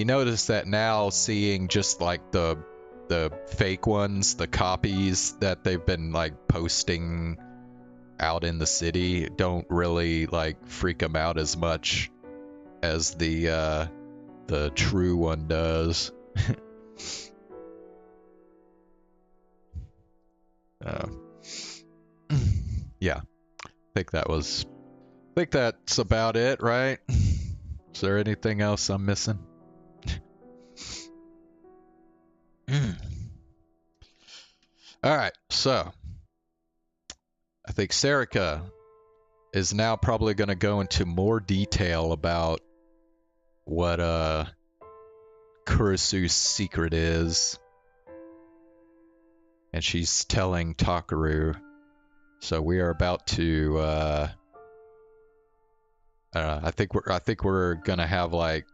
noticed that now seeing just like the fake ones, the copies that they've been like posting out in the city don't really like freak him out as much as the true one does. Yeah, I think that's about it, right? Is there anything else I'm missing? Alright, so I think Serica is now probably going to go into more detail about what Kurusu's secret is. And she's telling Takuru. So we are about to I think we're gonna have like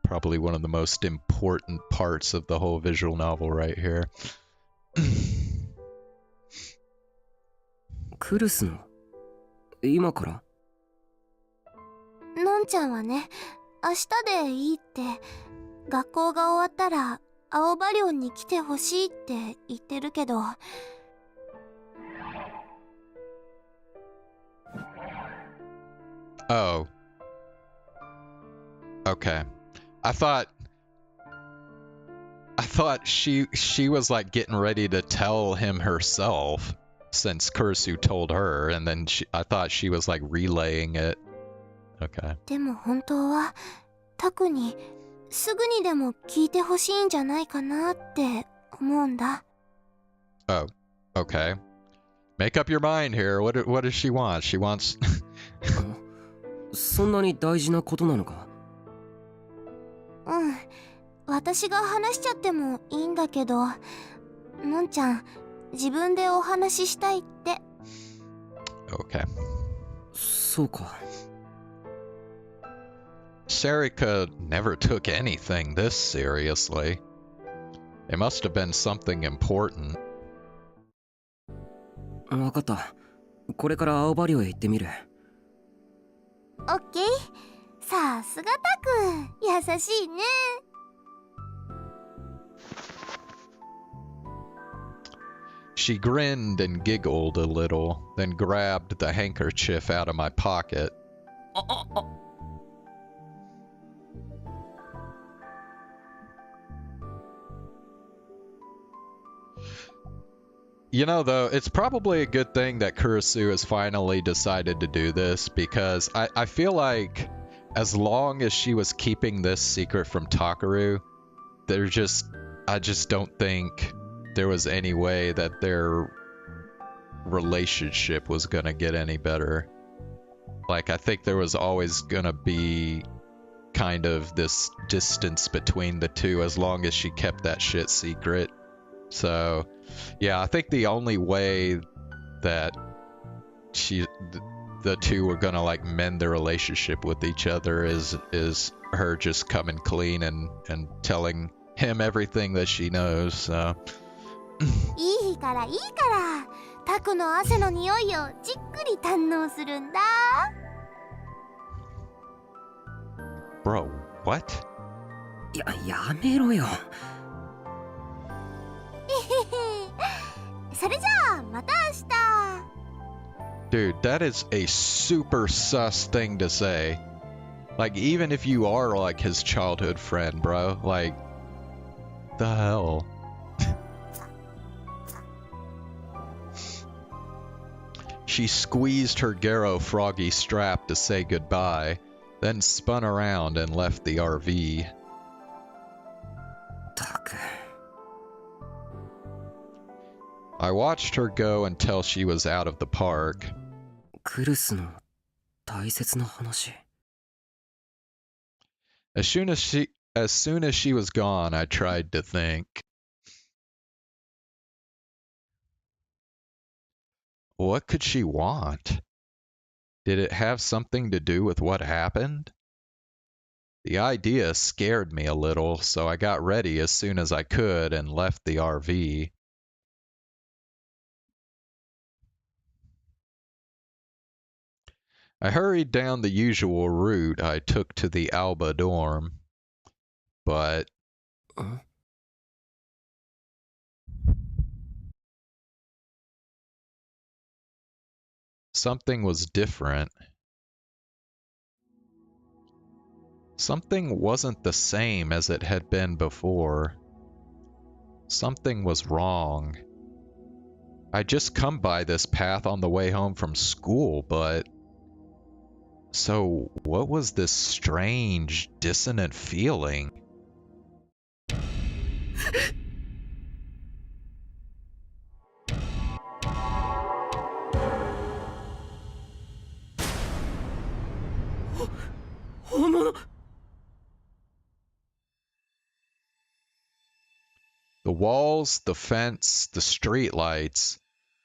probably one of the most important parts of the whole visual novel right here. Kurusuの今から？のんちゃんはね、明日でいいって、学校が終わったら青バリオンに来てほしいって言ってるけど。Oh. Okay. I thought she was like getting ready to tell him herself since Kurusu told her, and then I thought she was like relaying it. Okay. でも本当はタクにすぐにでも聞いてほしいんじゃないかなって思うんだ。Oh, okay. Make up your mind here. What does she want? She wants そんなに大事なことなのか？うん。私が話しちゃってもいいんだけど、のんちゃん自分でお話ししたいって。Okay. そうか。Serica never took anything this seriously. It must have been something important. わかった。これから青バリオへ行ってみる。オッケー。さすがタク、優しいね。She grinned and giggled a little, then grabbed the handkerchief out of my pocket. You know, though, it's probably a good thing that Kurusu has finally decided to do this, because I feel like as long as she was keeping this secret from Takuru, I just don't think there was any way that their relationship was gonna get any better. Like, I think there was always gonna be kind of this distance between the two as long as she kept that shit secret. So, yeah, I think the only way that the two were gonna like mend their relationship with each other is her just coming clean and telling him everything that she knows. So. いいからいいから、タクの汗の匂いをじっくり堪能するんだ。Bro, what? やめろよ。それじゃあまた明日。 Dude, that is a super sus thing to say. Like, even if you are like his childhood friend, bro, like, the hell? She squeezed her Garo froggy strap to say goodbye, then spun around and left the RV. I watched her go until she was out of the park. Kurusuの大切な話。As soon as she was gone, I tried to think. What could she want? Did it have something to do with what happened? The idea scared me a little, so I got ready as soon as I could and left the RV. I hurried down the usual route I took to the Alba dorm, but... something was different. Something wasn't the same as it had been before. Something was wrong. I'd just come by this path on the way home from school, but... so, what was this strange, dissonant feeling? The walls, the fence, the streetlights,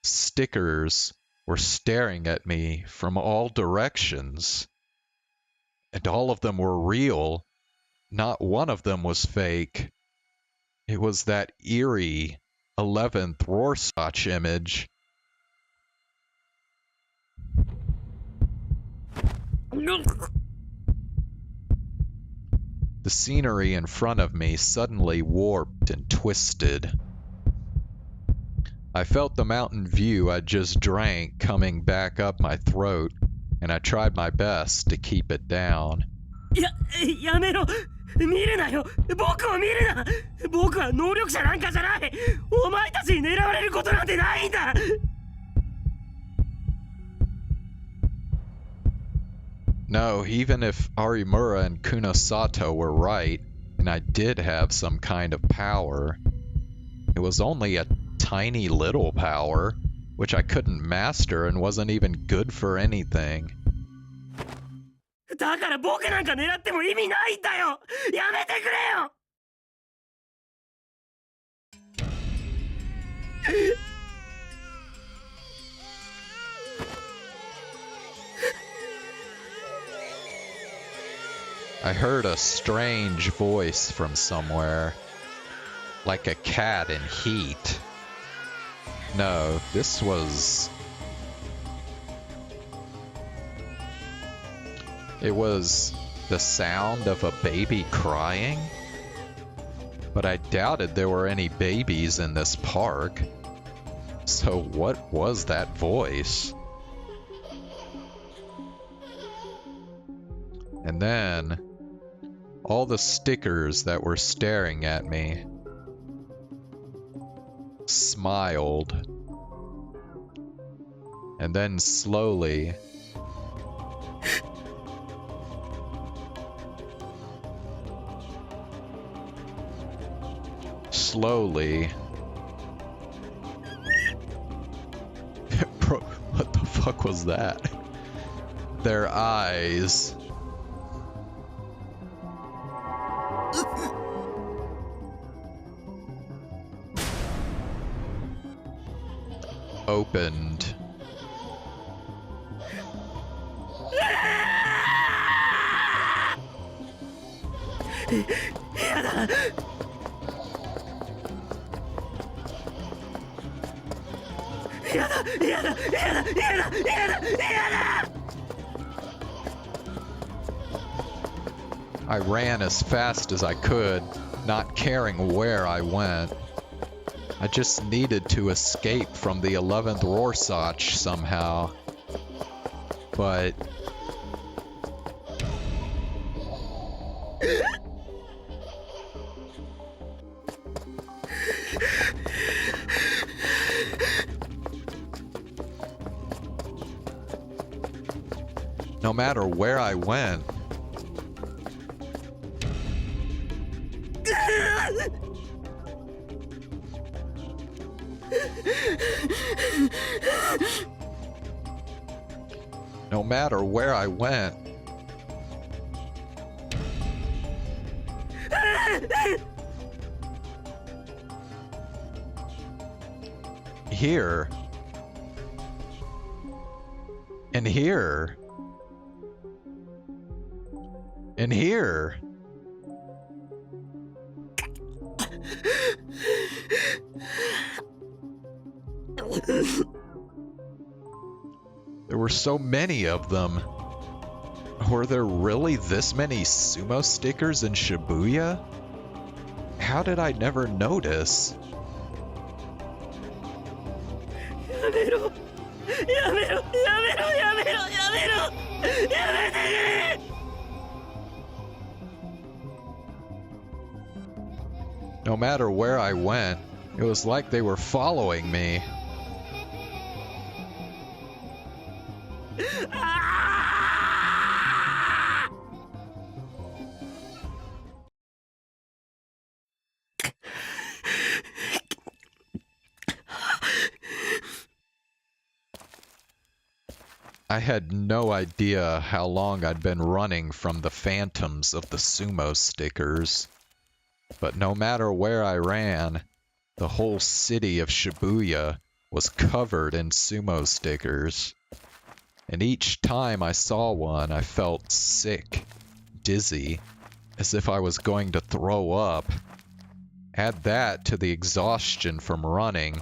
stickers were staring at me from all directions. And all of them were real. Not one of them was fake. It was that eerie 11th Rorschach image. The scenery in front of me suddenly warped and twisted. I felt the mountain view I just drank coming back up my throat, and I tried my best to keep it down. やめろ見るなよ僕を見るな僕は能力者なんかじゃないお前たちに狙われることなんてないんだ No, even if Arimura and Kunosato were right, and I did have some kind of power, it was only a tiny little power, which I couldn't master and wasn't even good for anything. だから僕なんか狙っても意味ないんだよやめてくれよ I heard a strange voice from somewhere, like a cat in heat. No, this was... it was the sound of a baby crying? But I doubted there were any babies in this park. So what was that voice? And then... all the stickers that were staring at me smiled. And then slowly... slowly... Bro, what the fuck was that? Their eyes... opened. I ran as fast as I could, not caring where I went. I just needed to escape from the 11th Rorschach somehow. But... no matter where I went... no matter where I went... here... and here... and here... there were so many of them. Were there really this many sumo stickers in Shibuya? How did I never notice? Yamero! Yamero! Yamero! Yamero! Yamero! Yamete! No matter where I went, it was like they were following me. I had no idea how long I'd been running from the phantoms of the sumo stickers. But no matter where I ran, the whole city of Shibuya was covered in sumo stickers. And each time I saw one, I felt sick, dizzy, as if I was going to throw up. Add that to the exhaustion from running,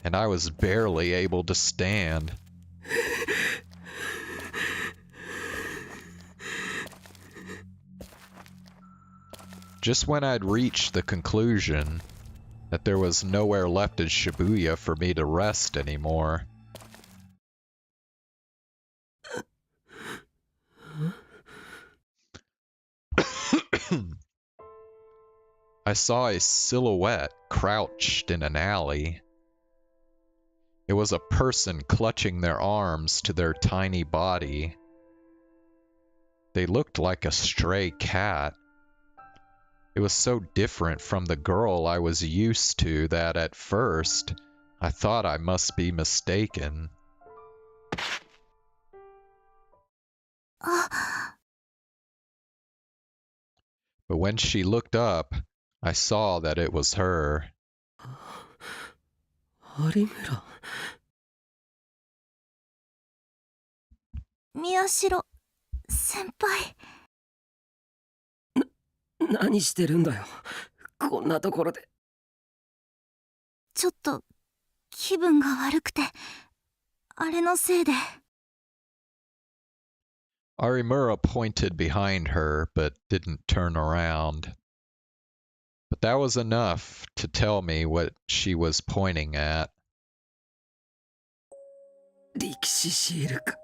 and I was barely able to stand. Just when I'd reached the conclusion that there was nowhere left in Shibuya for me to rest anymore, I saw a silhouette crouched in an alley. It was a person clutching their arms to their tiny body. They looked like a stray cat. It was so different from the girl I was used to that at first I thought I must be mistaken. But when she looked up, I saw that it was her. Harimura. Miyashiro senpai. 何してるんだよ。こんなところで。ちょっと気分が悪くて、あれのせいで。Arimura pointed behind her, but didn't turn around. But that was enough to tell me what she was pointing at. 力士シールか。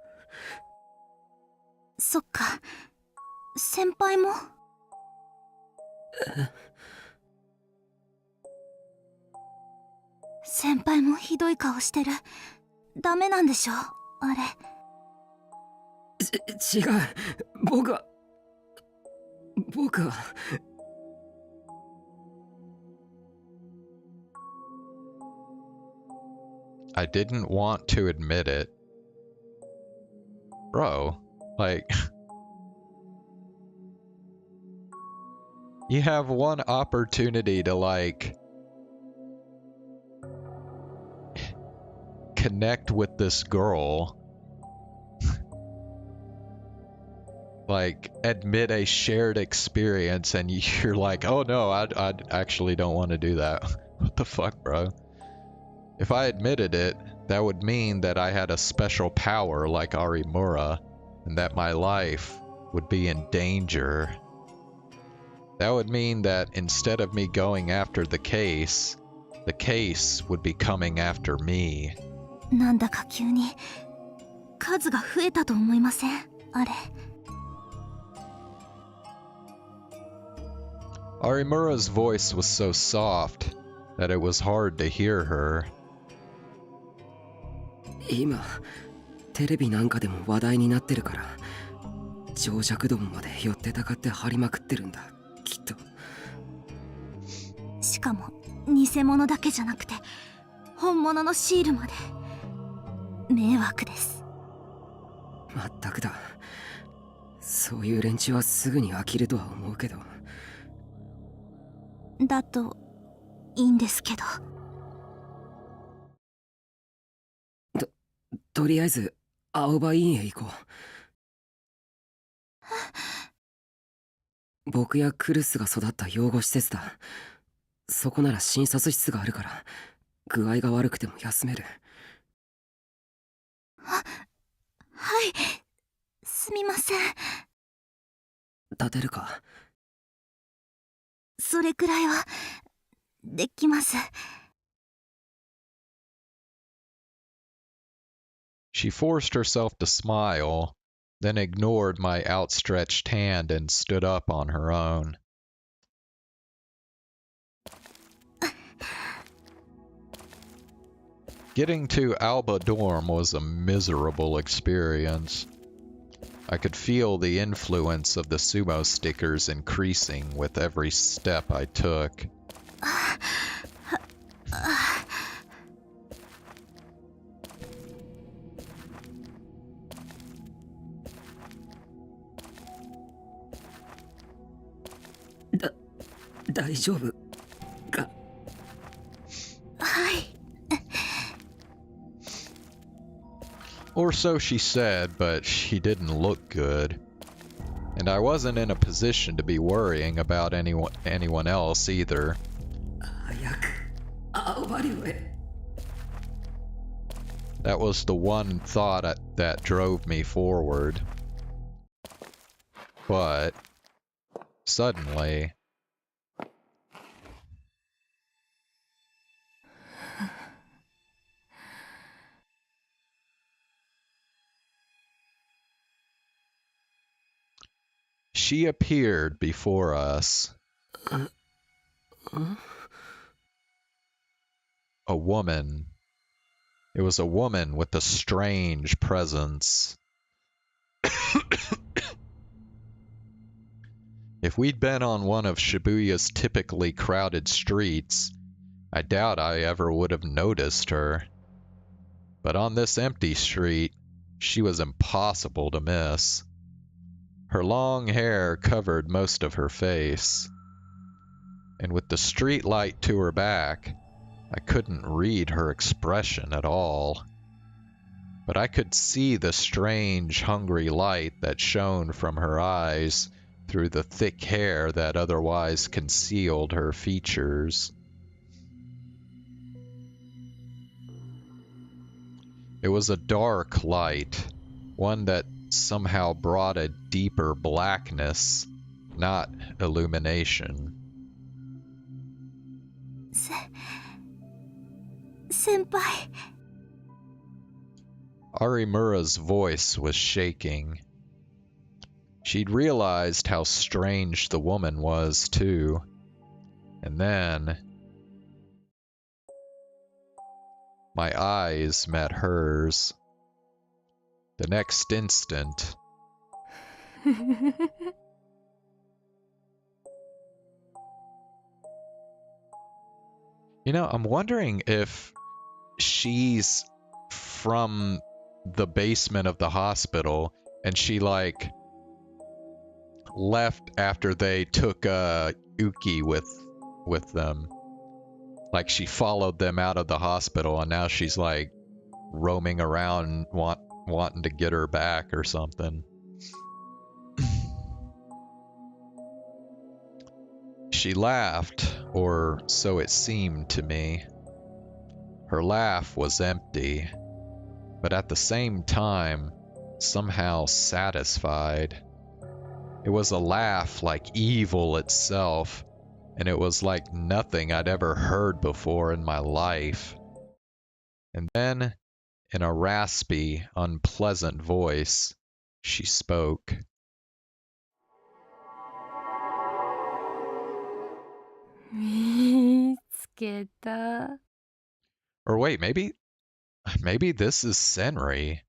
そっか。先輩も。先輩もひどい顔してる。ダメなんでしょ、あれ。違う。僕は。I didn't want to admit it. Bro, like... you have one opportunity to, like... connect with this girl. Like, admit a shared experience, and you're like, oh no, I actually don't want to do that. What the fuck, bro? If I admitted it, that would mean that I had a special power like Arimura, and that my life would be in danger. That would mean that instead of me going after the case, the case would be coming after me. なんだか急に数が増えたと思いません？あれ。Arimura's voice was so soft that it was hard to hear her. 今テレビなんかでも話題になってるから情弱度まで寄ってたかって張りまくってるんだきっと。しかも偽物だけじゃなくて本物のシールまで。迷惑です。まったくだ。そういう連中はすぐに飽きるとは思うけど。だといいんですけど。とりあえず青葉院へ行こう。僕やクルスが育った養護施設だ。そこなら診察室があるから具合が悪くても休める。はい、すみません。立てるか？それくらいはできます。She forced herself to smile, then ignored my outstretched hand and stood up on her own. Getting to Alba Dorm was a miserable experience. I could feel the influence of the sumo stickers increasing with every step I took. Da, 大丈夫か？はい。Or so she said, but she didn't look good. And I wasn't in a position to be worrying about anyone else either. 早く青葉寮へ。That was the one thought that drove me forward. But suddenly, she appeared before us. A woman. It was a woman with a strange presence. If we'd been on one of Shibuya's typically crowded streets, I doubt I ever would have noticed her. But on this empty street, she was impossible to miss. Her long hair covered most of her face, and with the street light to her back, I couldn't read her expression at all. But I could see the strange, hungry light that shone from her eyes through the thick hair that otherwise concealed her features. It was a dark light, one that somehow brought a deeper blackness, not illumination. 先輩。Arimura's voice was shaking. She'd realized how strange the woman was, too. And then my eyes met hers. The next instant, you know, I'm wondering if she's from the basement of the hospital and she like left after they took Uki with them. Like she followed them out of the hospital and now she's like roaming around wanting to get her back or something. She laughed, or so it seemed to me. Her laugh was empty, but at the same time, somehow satisfied. It was a laugh like evil itself, and it was like nothing I'd ever heard before in my life. And then, in a raspy, unpleasant voice, she spoke. Or wait, maybe this is Senri.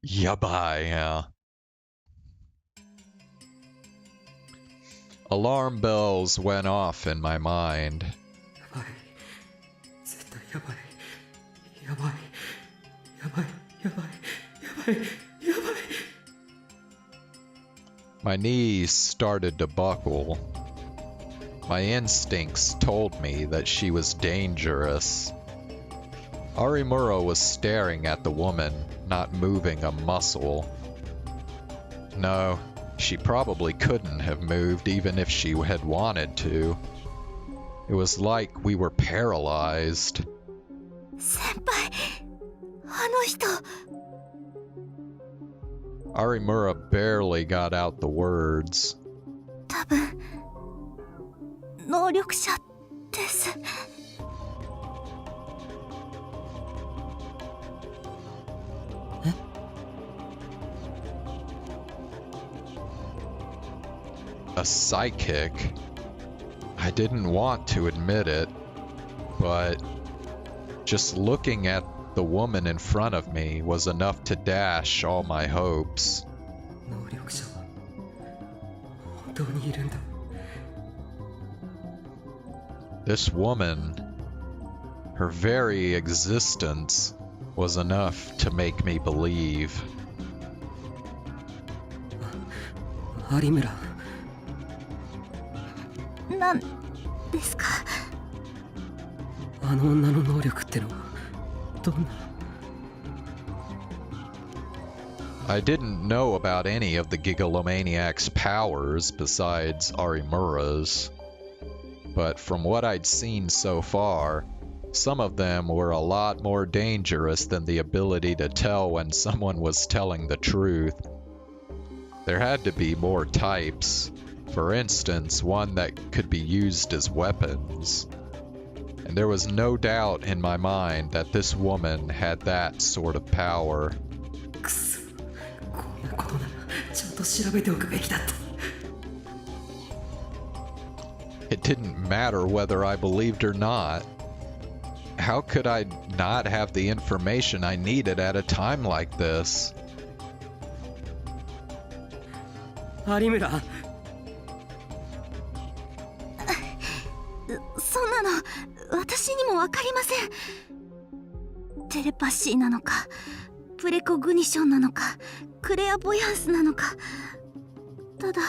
Yabai, yeah. Alarm bells went off in my mind. My knees started to buckle. My instincts told me that she was dangerous. Arimura was staring at the woman, not moving a muscle. No, she probably couldn't have moved even if she had wanted to. It was like we were paralyzed. Senpai, あの人。 Arimura barely got out the words. 多分、能力者です。 A psychic? I didn't want to admit it, but just looking at the woman in front of me was enough to dash all my hopes. This woman, her very existence, was enough to make me believe. Arimura. なんですか? あの女の能力ってのはどんな? I didn't know about any of the Gigalomaniac's powers besides Arimura's, but from what I'd seen so far, some of them were a lot more dangerous than the ability to tell when someone was telling the truth. There had to be more types. For instance, one that could be used as weapons. And there was no doubt in my mind that this woman had that sort of power. It didn't matter whether I believed or not. How could I not have the information I needed at a time like this? Arimura. そんなの私にもわかりません。テレパシーなのか、プレコグニションなのか、クレアボヤンスなのか。ただ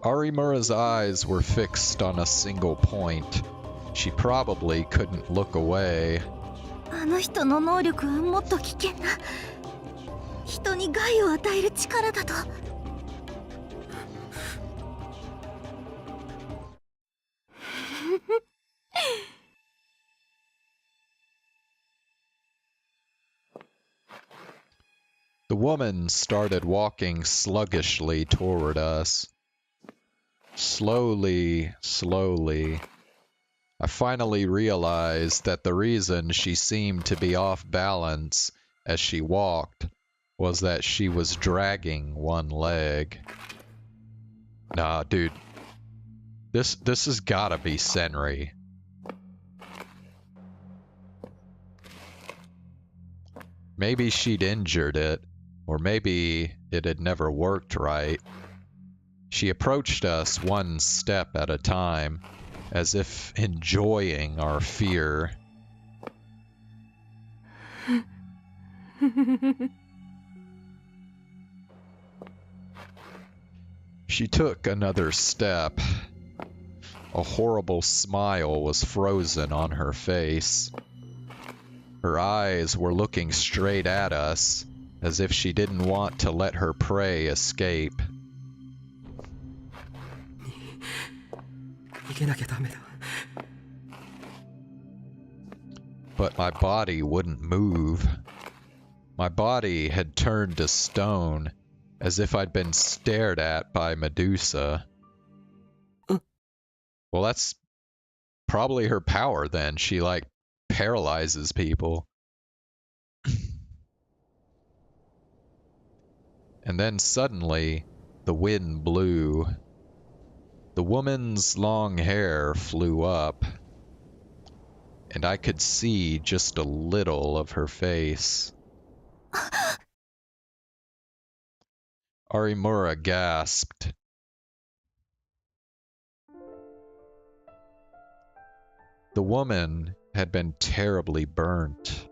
Arimura's eyes were fixed on a single point. She probably couldn't look away. あの人の能力はもっと危険な、人に害を与える力だと。The woman started walking sluggishly toward us. Slowly, slowly. I finally realized that the reason she seemed to be off balance as she walked was that she was dragging one leg. Nah, dude. This has gotta be Senri. Maybe she'd injured it, or maybe it had never worked right. She approached us one step at a time, as if enjoying our fear. She took another step. A horrible smile was frozen on her face. Her eyes were looking straight at us, as if she didn't want to let her prey escape. けなきゃダメだ。 But my body wouldn't move. My body had turned to stone, as if I'd been stared at by Medusa. Well, that's probably her power then. She, like, paralyzes people. And then suddenly, the wind blew. The woman's long hair flew up, and I could see just a little of her face. Arimura gasped. The woman had been terribly burnt.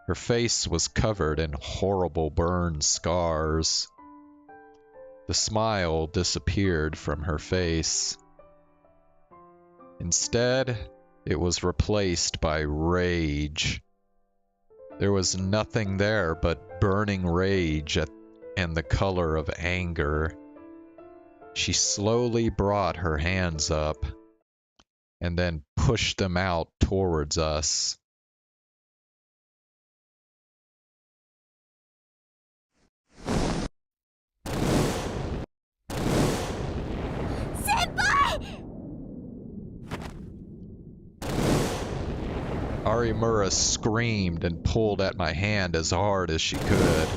Her face was covered in horrible burn scars. The smile disappeared from her face. Instead, it was replaced by rage. There was nothing there but burning rage and the color of anger. She slowly brought her hands up and then pushed them out towards us. Arimura screamed and pulled at my hand as hard as she could.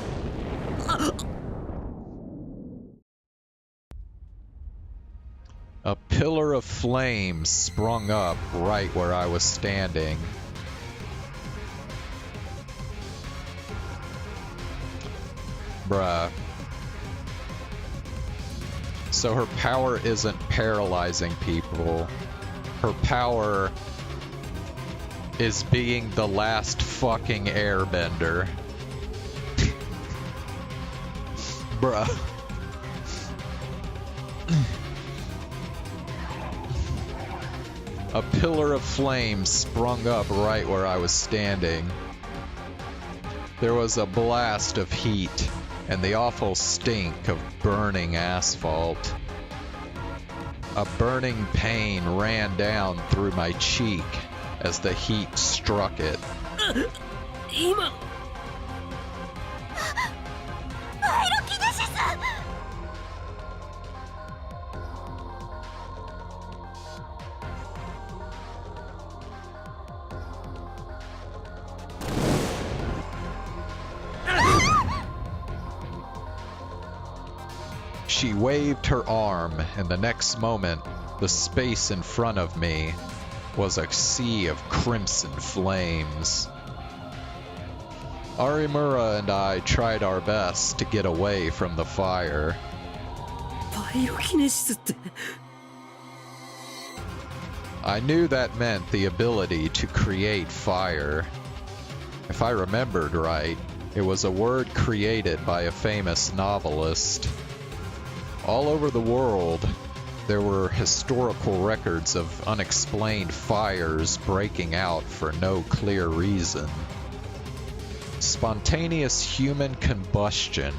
A pillar of flame sprung up right where I was standing. Bruh. So her power isn't paralyzing people. Her power is being the last fucking airbender. Bruh. A pillar of flame sprung up right where I was standing. There was a blast of heat and the awful stink of burning asphalt. A burning pain ran down through my cheek as the heat struck it. She waved her arm, and the next moment, the space in front of me was a sea of crimson flames. Arimura and I tried our best to get away from the fire. I knew that meant the ability to create fire. If I remembered right, it was a word created by a famous novelist. All over the world, there were historical records of unexplained fires breaking out for no clear reason. Spontaneous human combustion,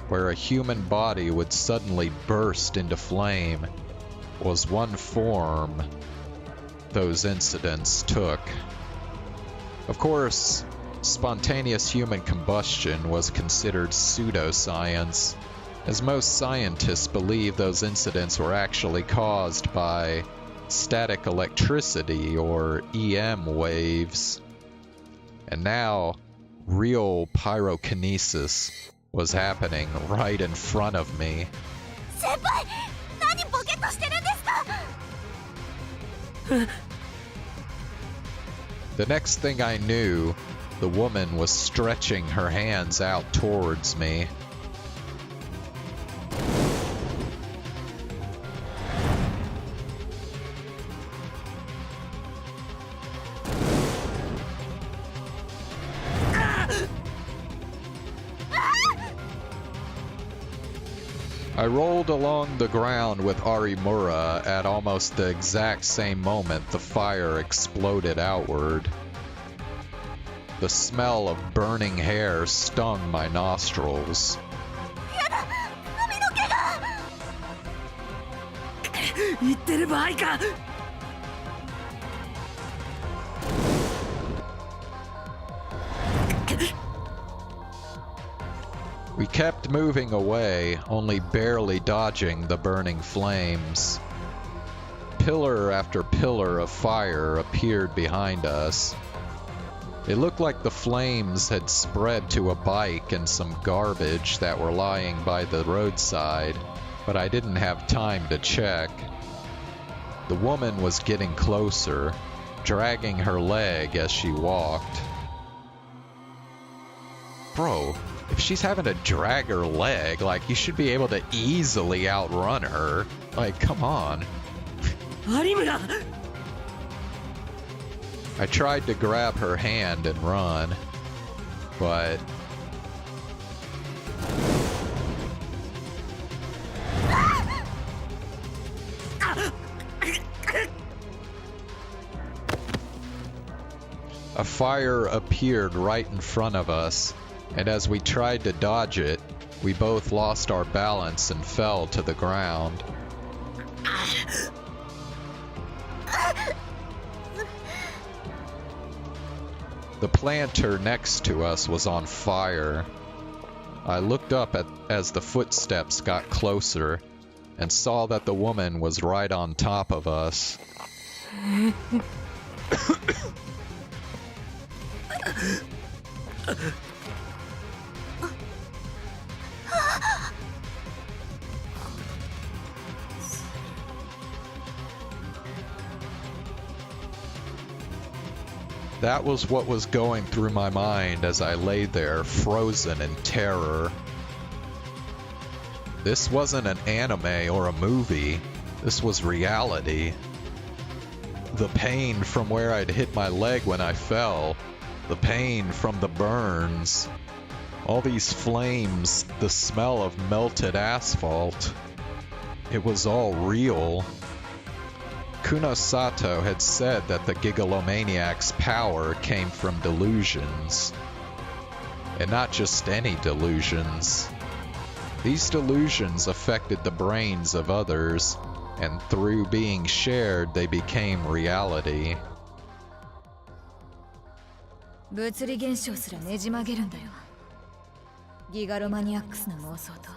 where a human body would suddenly burst into flame, was one form those incidents took. Of course, spontaneous human combustion was considered pseudoscience, as most scientists believe those incidents were actually caused by static electricity or EM waves. And now, real pyrokinesis was happening right in front of me. The next thing I knew, the woman was stretching her hands out towards me. I rolled along the ground with Arimura at almost the exact same moment the fire exploded outward. The smell of burning hair stung my nostrils. 言ってる場合か。 We kept moving away, only barely dodging the burning flames. Pillar after pillar of fire appeared behind us. It looked like the flames had spread to a bike and some garbage that were lying by the roadside, but I didn't have time to check. The woman was getting closer, dragging her leg as she walked. Bro, if she's having to drag her leg, like, you should be able to easily outrun her. Like, come on. I tried to grab her hand and run, but... a fire appeared right in front of us, and as we tried to dodge it, we both lost our balance and fell to the ground. The planter next to us was on fire. I looked up as the footsteps got closer and saw that the woman was right on top of us. That was what was going through my mind as I lay there, frozen in terror. This wasn't an anime or a movie. This was reality. The pain from where I'd hit my leg when I fell, the pain from the burns, all these flames, the smell of melted asphalt. It was all real. Kunosato had said that the Gigalomaniac's power came from delusions. And not just any delusions. These delusions affected the brains of others, and through being shared, they became reality. 物理現象すらねじ曲げるんだよ。ギガロマニアックスの妄想と、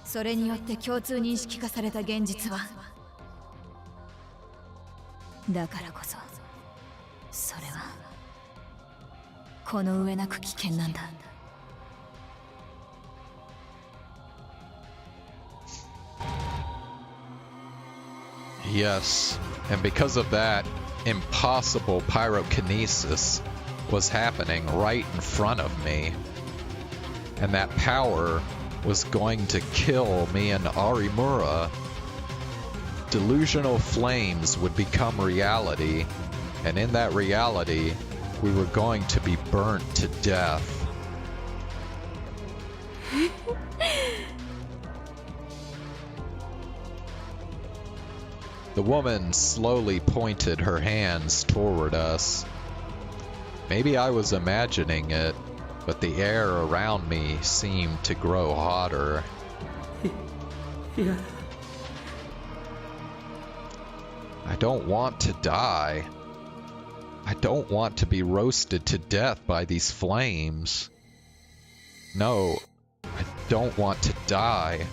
それによって共通認識化された現実は。だからこそ、それはこの上なく危険なんだ。Yes, and because of that, impossible pyrokinesis was happening right in front of me. And that power was going to kill me and Arimura. Delusional flames would become reality, and in that reality, we were going to be burnt to death. The woman slowly pointed her hands toward us. Maybe I was imagining it, but the air around me seemed to grow hotter. Yeah. I don't want to die. I don't want to be roasted to death by these flames. No, I don't want to die.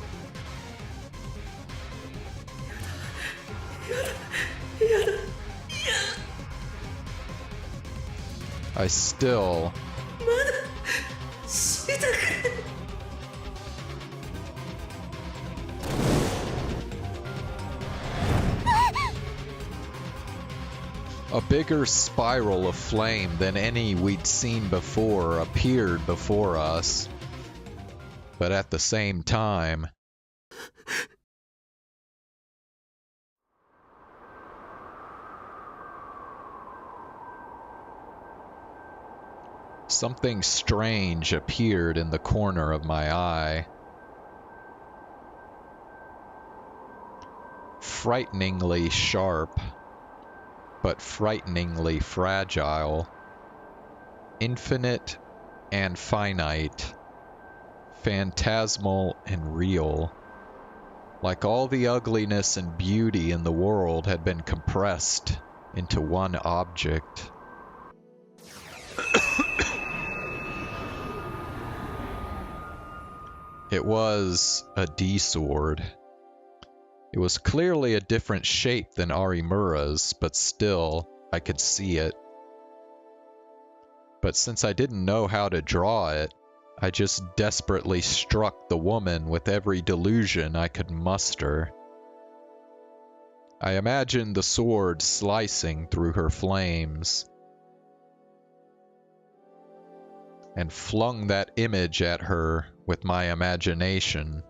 I still... A bigger spiral of flame than any we'd seen before appeared before us. But at the same time... something strange appeared in the corner of my eye. Frighteningly sharp, but frighteningly fragile. Infinite and finite. Phantasmal and real. Like all the ugliness and beauty in the world had been compressed into one object. It was a D-sword. It was clearly a different shape than Arimura's, but still, I could see it. But since I didn't know how to draw it, I just desperately struck the woman with every delusion I could muster. I imagined the sword slicing through her flames, and flung that image at her with my imagination.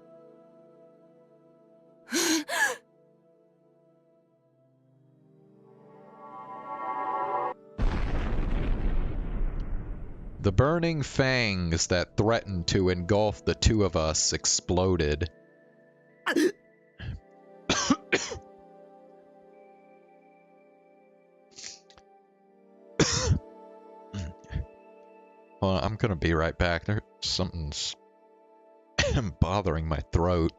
The burning fangs that threatened to engulf the two of us exploded. Well, I'm gonna be right back. There's something's bothering my throat.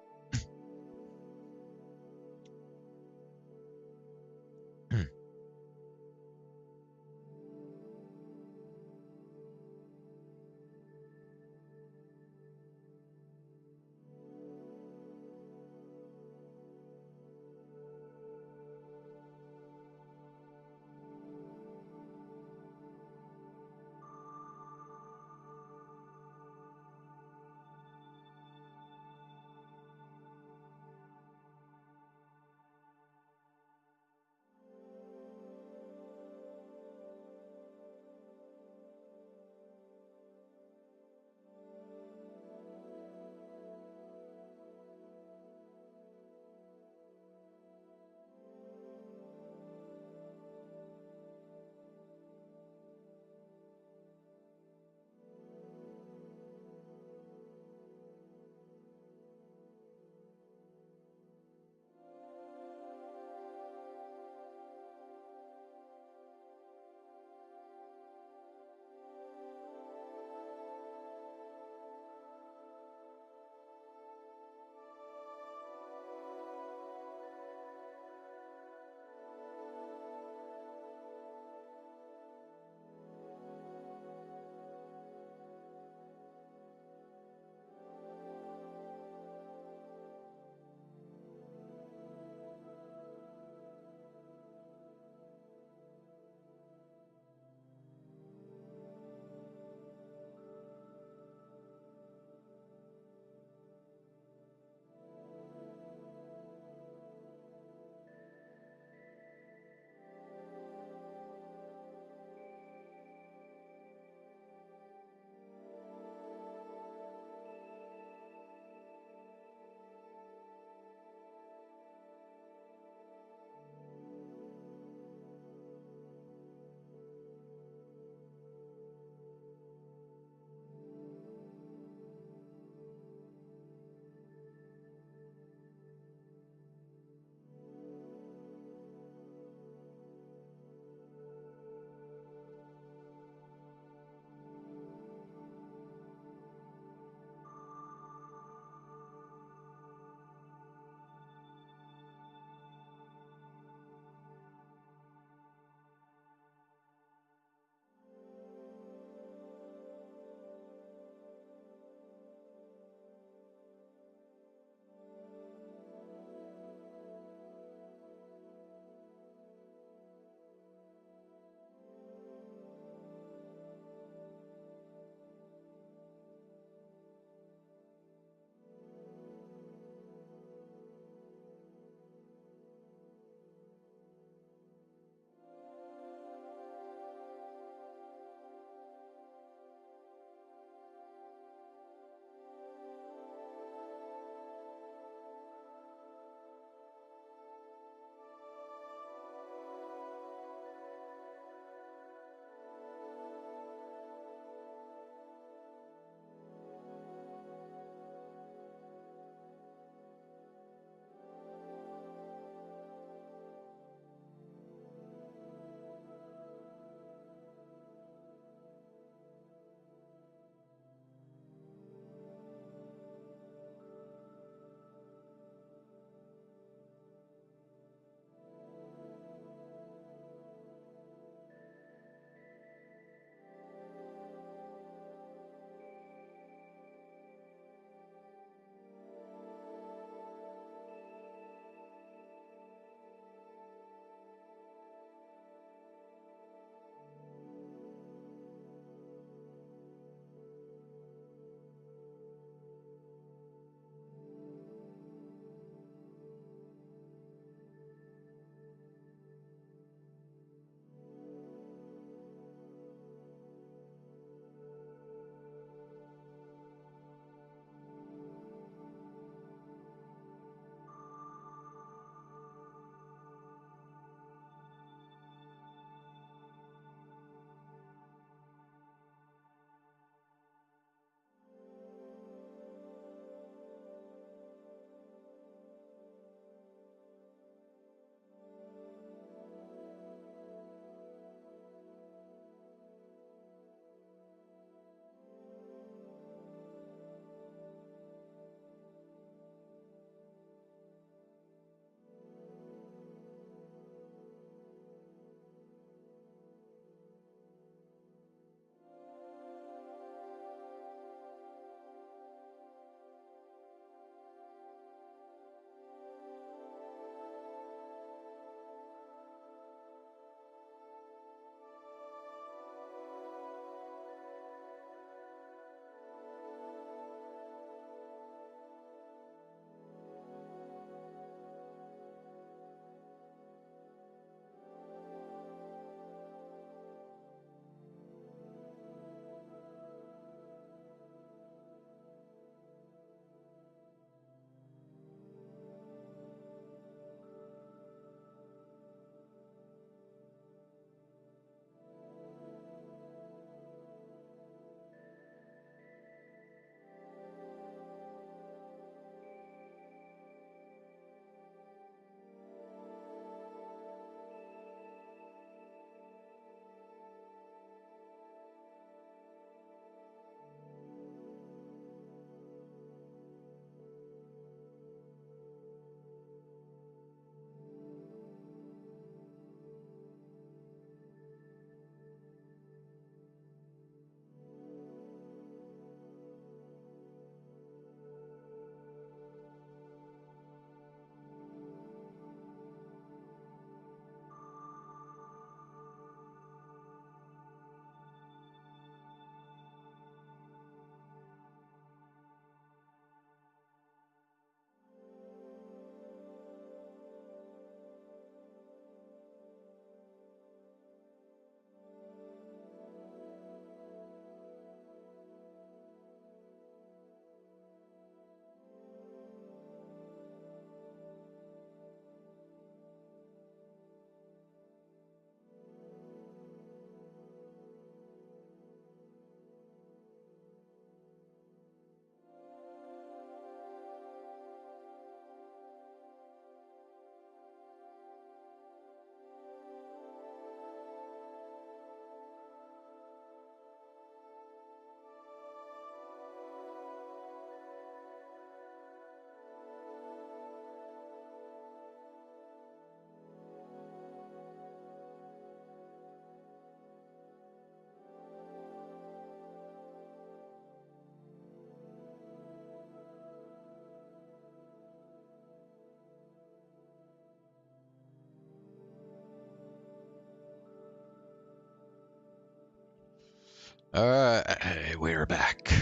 We're back.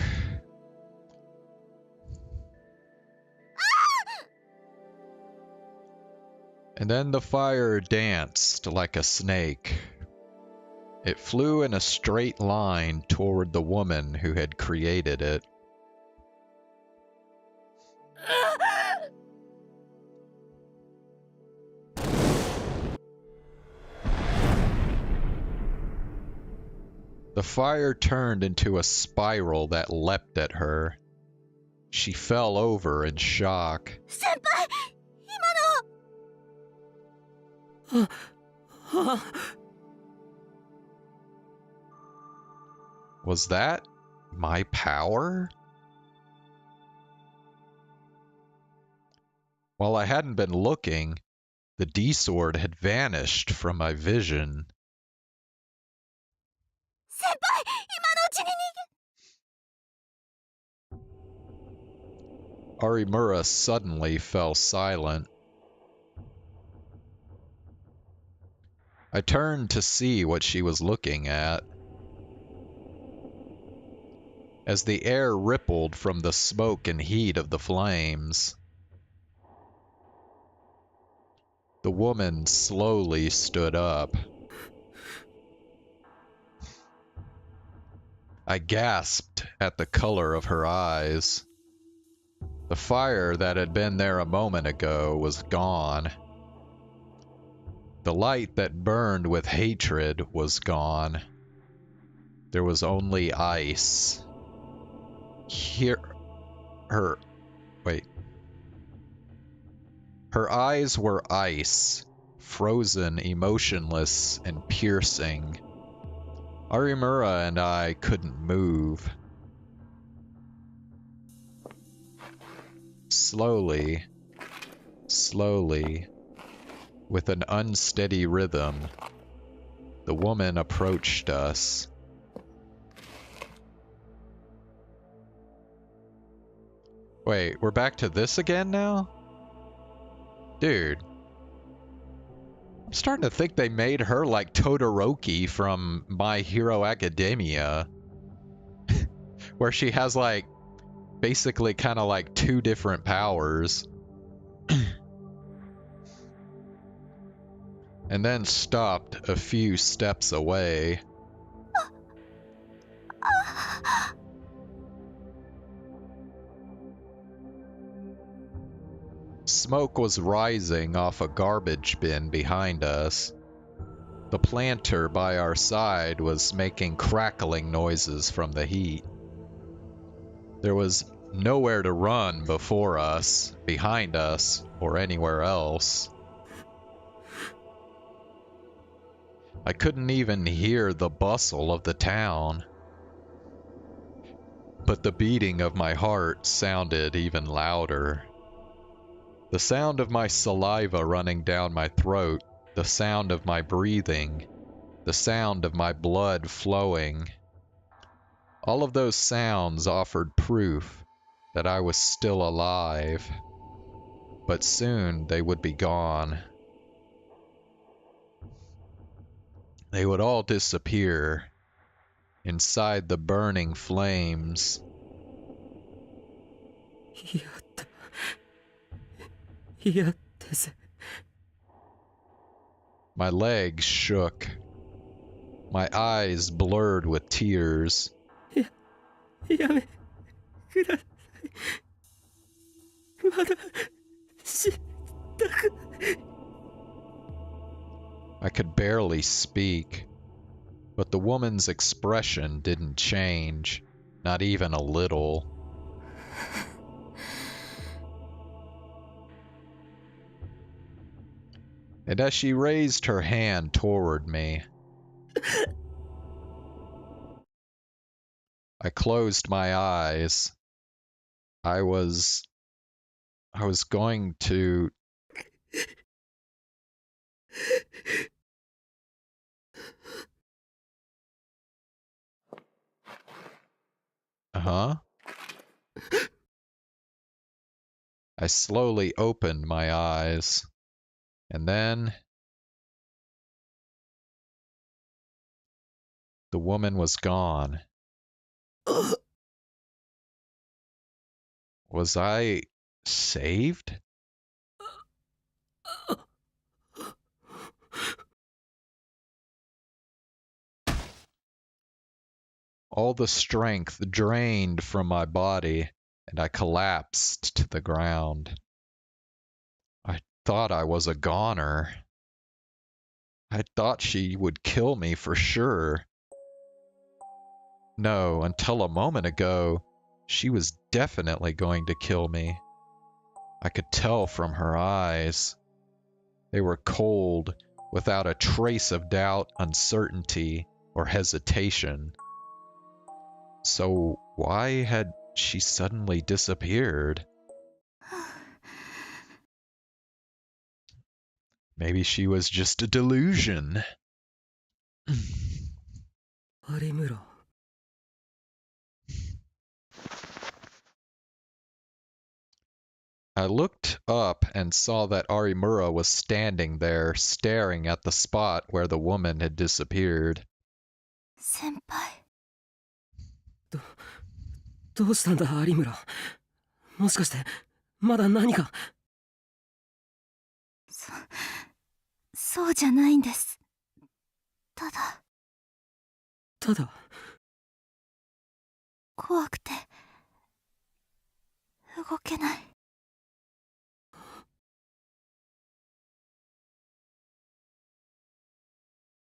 And then the fire danced like a snake. It flew in a straight line toward the woman who had created it. The fire turned into a spiral that leapt at her. She fell over in shock. Senpai! Was that my power? While I hadn't been looking, the D-sword had vanished from my vision. Senpai! Arimura suddenly fell silent. I turned to see what she was looking at. As the air rippled from the smoke and heat of the flames, the woman slowly stood up. I gasped at the color of her eyes. The fire that had been there a moment ago was gone. The light that burned with hatred was gone. There was only ice. Her eyes were ice, frozen, emotionless, and piercing. Arimura and I couldn't move. Slowly, with an unsteady rhythm, the woman approached us. Wait, we're back to this again now? Dude. I'm starting to think they made her like Todoroki from My Hero Academia. Where she has like, basically kind of like two different powers. And then stopped a few steps away. Smoke was rising off a garbage bin behind us. The planter by our side was making crackling noises from the heat. There was nowhere to run before us, behind us, or anywhere else. I couldn't even hear the bustle of the town. But the beating of my heart sounded even louder. The sound of my saliva running down my throat, the sound of my breathing, the sound of my blood flowing. All of those sounds offered proof that I was still alive. But soon they would be gone. They would all disappear inside the burning flames. My legs shook. My eyes blurred with tears. I could barely speak, but the woman's expression didn't change, not even a little. And as she raised her hand toward me, I closed my eyes. I was going to... I slowly opened my eyes, and then the woman was gone. Was I saved? All the strength drained from my body, and I collapsed to the ground. I thought I was a goner. I thought she would kill me for sure. No, until a moment ago, she was definitely going to kill me. I could tell from her eyes. They were cold, without a trace of doubt, uncertainty, or hesitation. So why had she suddenly disappeared? Maybe she was just a delusion. Arimura. I looked up and saw that Arimura was standing there, staring at the spot where the woman had disappeared. 先輩。どうしたんだ、有村。もしかして、まだ何か。そうじゃないんです。ただ。ただ。怖くて。動けない。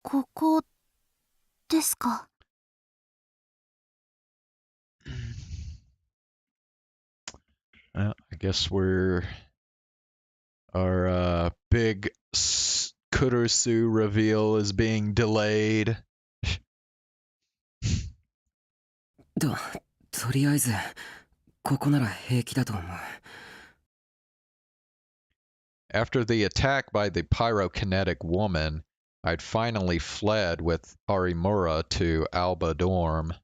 ここですか。I guess our big Kurusu reveal is being delayed. とりあえず、ここなら平気だと思う。After the attack by the pyrokinetic woman, I'd finally fled with Arimura to Alba Dorm.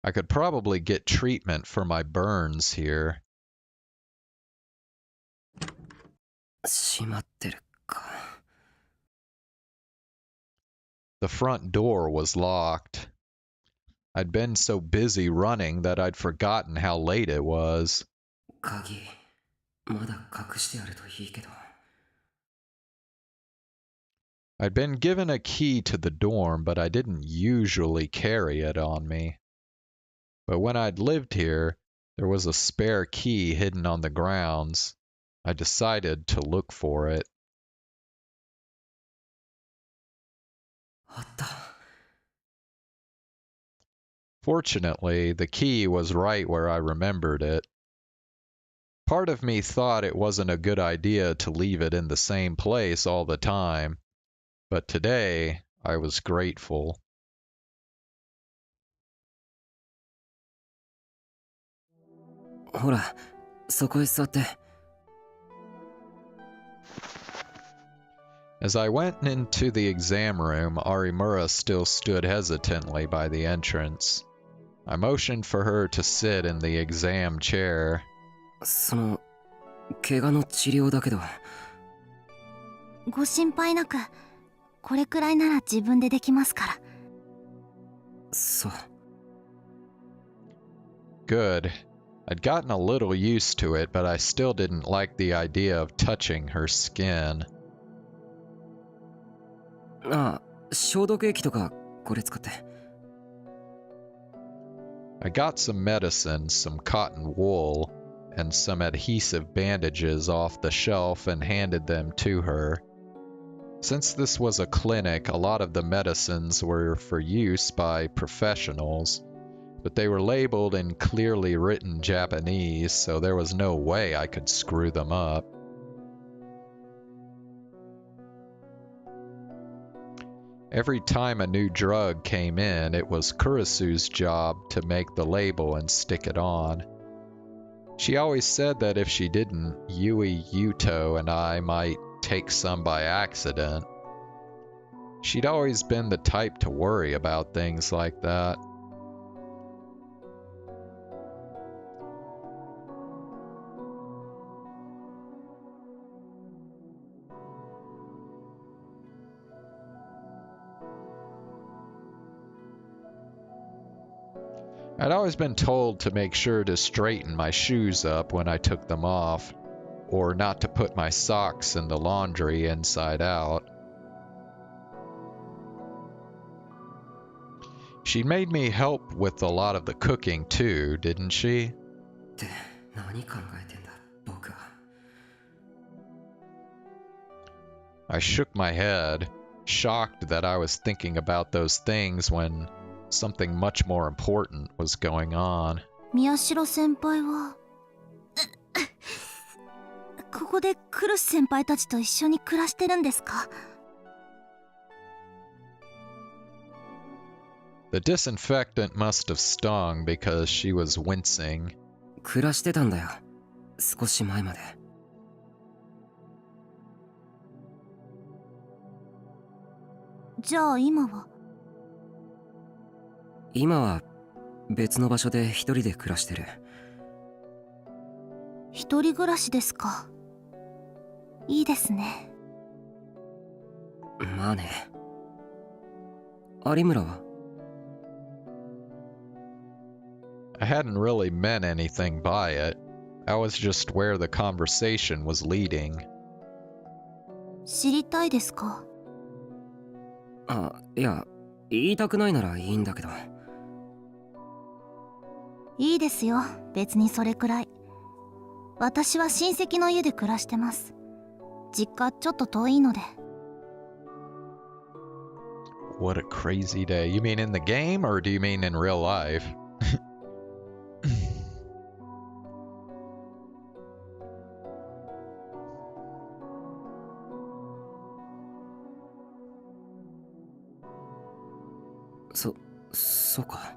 I could probably get treatment for my burns here. 閉まってるか。The front door was locked. I'd been so busy running that I'd forgotten how late it was. 鍵、まだ隠してあるといいけど。I'd been given a key to the dorm, but I didn't usually carry it on me. But when I'd lived here, there was a spare key hidden on the grounds. I decided to look for it. あった。 Fortunately, the key was right where I remembered it. Part of me thought it wasn't a good idea to leave it in the same place all the time, but today I was grateful. ほら、そこへ座って。 As I went into the exam room, Arimura still stood hesitantly by the entrance. I motioned for her to sit in the exam chair. その、怪我の治療だけど。ご心配なく、これくらいなら自分でできますから。そう。Good. I'd gotten a little used to it, but I still didn't like the idea of touching her skin. ああ、消毒液とかこれ使って。 I got some medicine, some cotton wool, and some adhesive bandages off the shelf and handed them to her. Since this was a clinic, a lot of the medicines were for use by professionals, but they were labeled in clearly written Japanese, so there was no way I could screw them up. Every time a new drug came in, it was Kurusu's job to make the label and stick it on. She always said that if she didn't, Yui, Yuto, and I might take some by accident. She'd always been the type to worry about things like that. I'd always been told to make sure to straighten my shoes up when I took them off, or not to put my socks in the laundry inside out. She made me help with a lot of the cooking too, didn't she? I shook my head, shocked that I was thinking about those things when something much more important was going on. 宮代先輩はここでクルス先輩たちと一緒に暮らしてるんですか? The disinfectant must have stung because she was wincing. 暮らしてたんだよ。少し前まで。じゃあ今は？今は別の場所で一人で暮らしてる。一人暮らしですか。いいですね。まあね。有村は？ I hadn't really meant anything by it. I was just where the conversation was leading. 知りたいですか？あ、いや、言いたくないならいいんだけど。いいですよ、別にそれくらい。私は親戚の家で暮らしてます。実家ちょっと遠いので。What a crazy day. You mean in the game or do you mean in real life? Soか。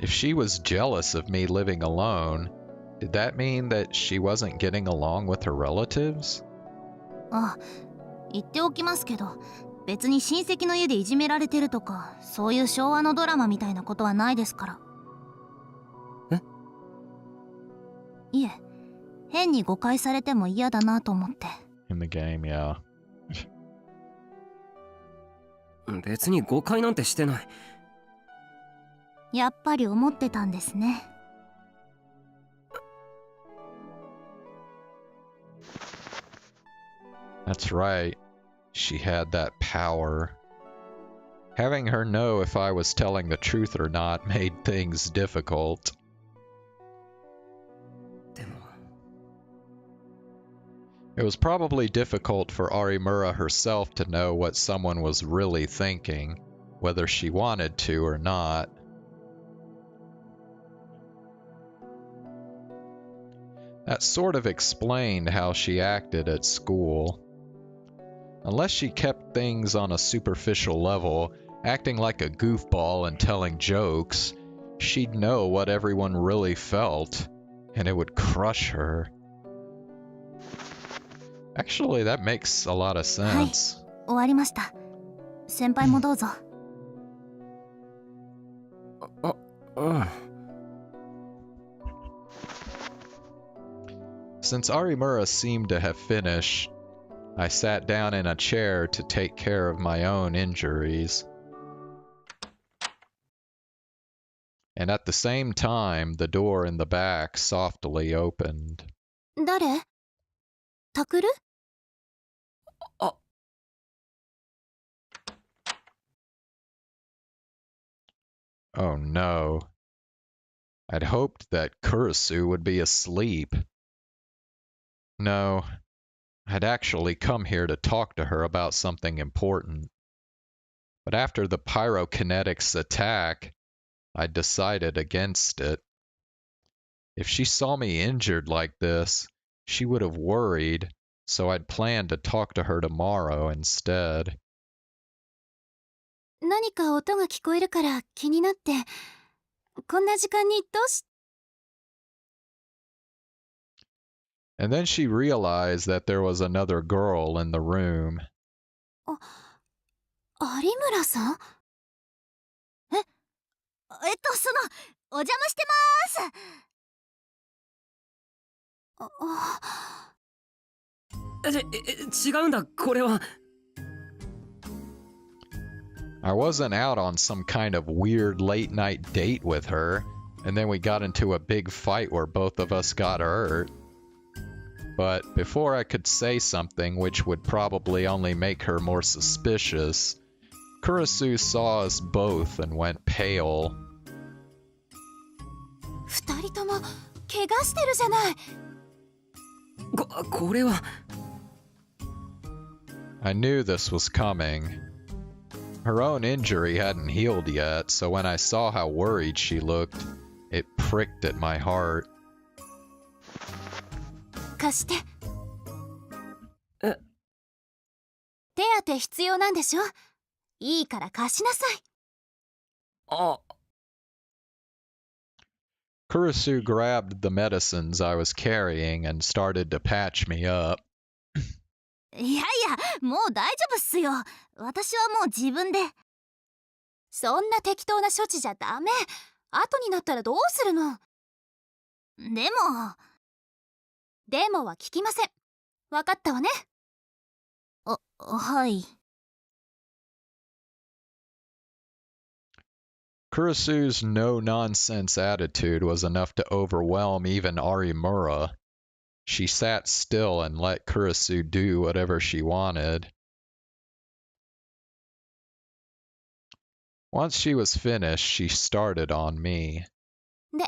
If she was jealous of me living alone, did that mean that she wasn't getting along with her relatives? あ、言っておきますけど、別に親戚の家でいじめられてるとか、そういう昭和のドラマみたいなことはないですから。え？いえ、変に誤解されても嫌だなと思って。In the game, yeah. 別に誤解なんてしてない。やっぱり思ってたんですね。That's right. She had that power. Having her know if I was telling the truth or not made things difficult. It was probably difficult for Arimura herself to know what someone was really thinking, whether she wanted to or not. That sort of explained how she acted at school. Unless she kept things on a superficial level, acting like a goofball and telling jokes, she'd know what everyone really felt, and it would crush her. Actually, that makes a lot of sense. はい、終わりました。先輩もどうぞ。Since Arimura seemed to have finished, I sat down in a chair to take care of my own injuries. And at the same time, the door in the back softly opened. 誰？タクル？あ。Oh no. I'd hoped that Kurusu would be asleep. No, I'd actually come here to talk to her about something important. But after the pyrokinetics attack, I decided against it. If she saw me injured like this, she would have worried, so I'd planned to talk to her tomorrow instead. 何か音が聞こえるから気になって、こんな時間にどうし... And then she realized that there was another girl in the room. 有村さん？お邪魔してまーす。違うんだ、これは。I wasn't out on some kind of weird late night date with her, and then we got into a big fight where both of us got hurt. But before I could say something, which would probably only make her more suspicious, Kurusu saw us both and went pale. 二人とも怪我してるじゃない。これは。I knew this was coming. Her own injury hadn't healed yet, so when I saw how worried she looked, it pricked at my heart. 貸して。手当て必要なんでしょ？いいから貸しなさい。あ。Kurusu grabbed the medicines I was carrying and started to patch me up. いやいや、もう大丈夫っすよ。私はもう自分で。そんな適当な処置じゃダメ。後になったらどうするの？でもは聞きません。わかったわね。はい。Kurusu's no-nonsense attitude was enough to overwhelm even Arimura. She sat still and let Kurusu do whatever she wanted. Once she was finished, she started on me. で、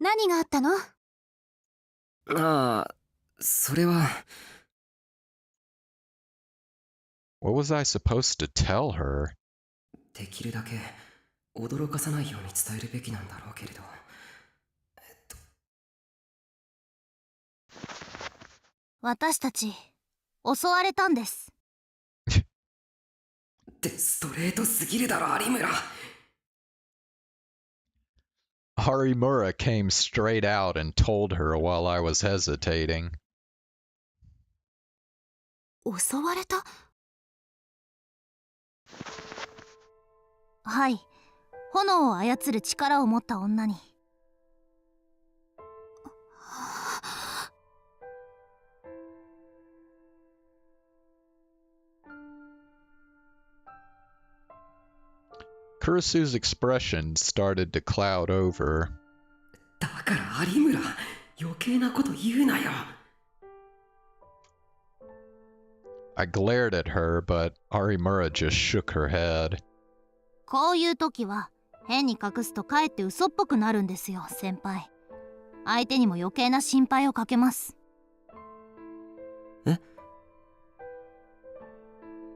何があったの？ああ、それは。What was I supposed to tell her? できるだけ驚かさないように伝えるべきなんだろうけれど。私たち襲われたんです。ってストレートすぎるだろ、有村。Arimura came straight out and told her while I was hesitating. 襲われた？はい。炎を操る力を持った女に。Kurusu's expression started to cloud over. だから有村、余計なこと言うなよ。I glared at her, but Arimura just shook her head. こういう時は変に隠すとかえって嘘っぽくなるんですよ、先輩。相手にも余計な心配をかけます。え？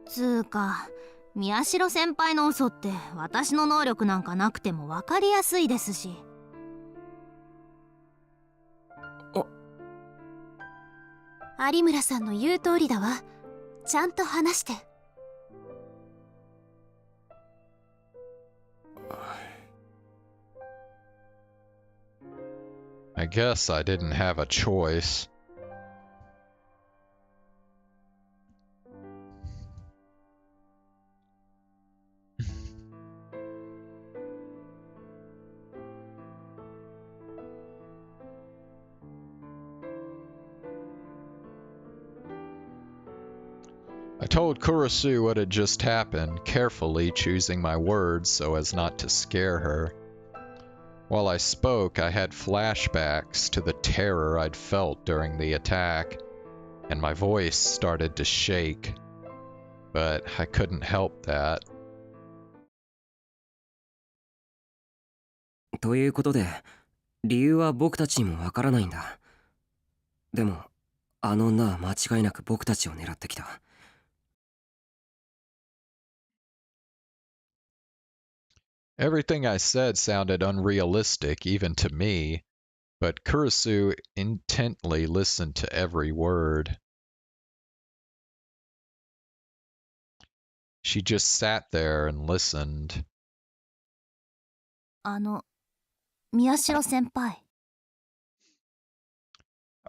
つーか、宮代先輩の嘘って私の能力なんかなくても分かりやすいですし。有村さんの言う通りだわ。ちゃんと話して。I guess I didn't have a choice. I told Kurusu what had just happened, carefully choosing my words so as not to scare her. While I spoke, I had flashbacks to the terror I'd felt during the attack, and my voice started to shake. But I couldn't help that. ということで、理由は僕たちにもわからないんだ。でも、あの女は間違いなく僕たちを狙ってきた。Everything I said sounded unrealistic even to me, but Kurusu intently listened to every word. She just sat there and listened. 宮代先輩。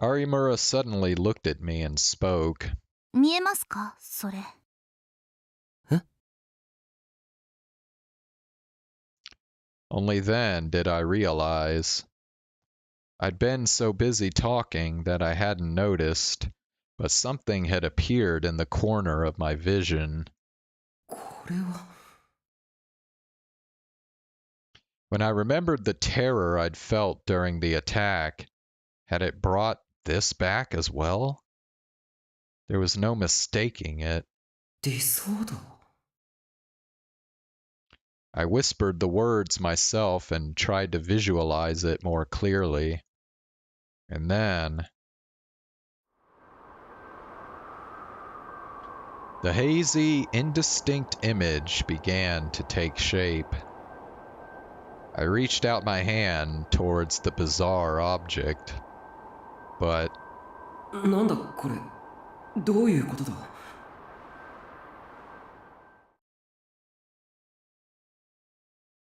Arimura suddenly looked at me and spoke. 見えますか、それ。Only then did I realize. I'd been so busy talking that I hadn't noticed, but something had appeared in the corner of my vision. これは。When I remembered the terror I'd felt during the attack, had it brought this back as well? There was no mistaking it. Disorder. I whispered the words myself and tried to visualize it more clearly. And then... the hazy, indistinct image began to take shape. I reached out my hand towards the bizarre object, but... なんだこれ、どういうことだ?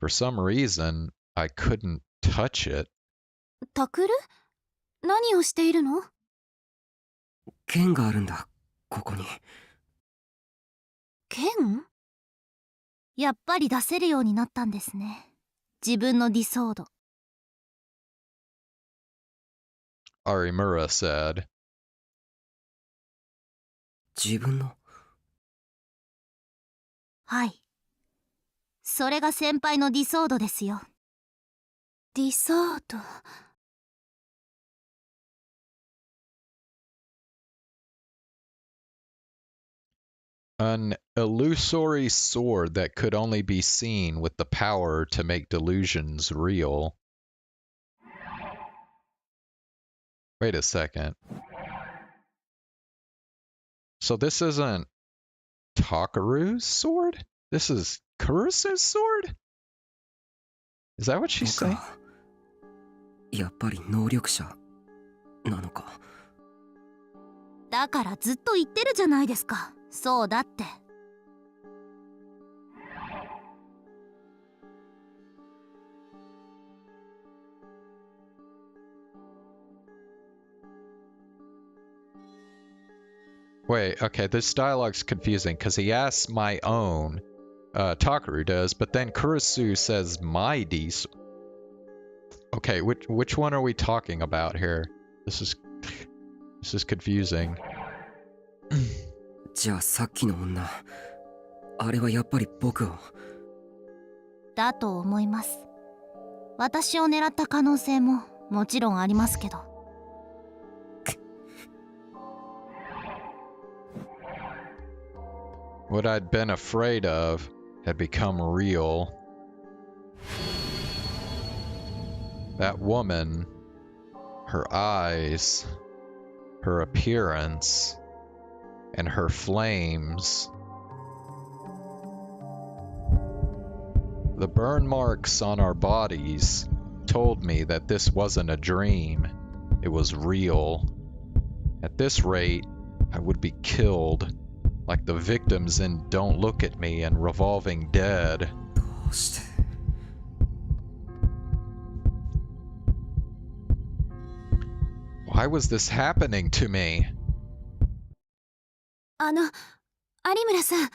For some reason, I couldn't touch it. タクル？何をしているの？剣があるんだ、ここに。剣？やっぱり出せるようになったんですね。自分のディソード。Arimura said. 自分の？はい。それが先輩のディソードですよ。ディソード。An illusory sword that could only be seen with the power to make delusions real. Wait a second. So this isn't Takuru's sword? This is Kurusu's sword? Is that what she's saying? やっぱり能力者なのか。だからずっと言ってるじゃないですか。そうだって。Wait, okay, this dialogue's confusing because he asks my own, Takuru does, but then Kurusu says my D's. Okay, which one are we talking about here? This is confusing. じゃあさっきの女、あれはやっぱり僕を。だと思います。私を狙った可能性ももちろんありますけど。What I'd been afraid of had become real. That woman, her eyes, her appearance, and her flames. The burn marks on our bodies told me that this wasn't a dream, it was real. At this rate, I would be killed, like the victims in Don't Look at Me and Revolving Dead. Why was this happening to me? 有村さん。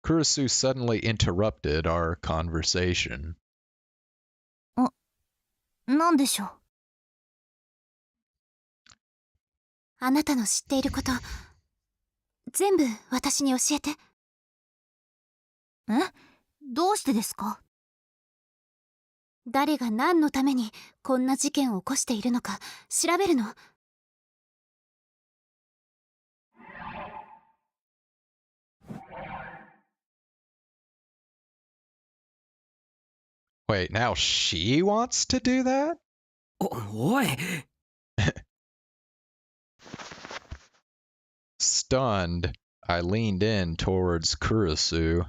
Kurusu suddenly interrupted our conversation. なんでしょう。あなたの知っていること、全部私に教えて。どうしてですか？誰が何のためにこんな事件を起こしているのか調べるの。Wait, now she wants to do that? おい! Stunned, I leaned in towards Kurusu.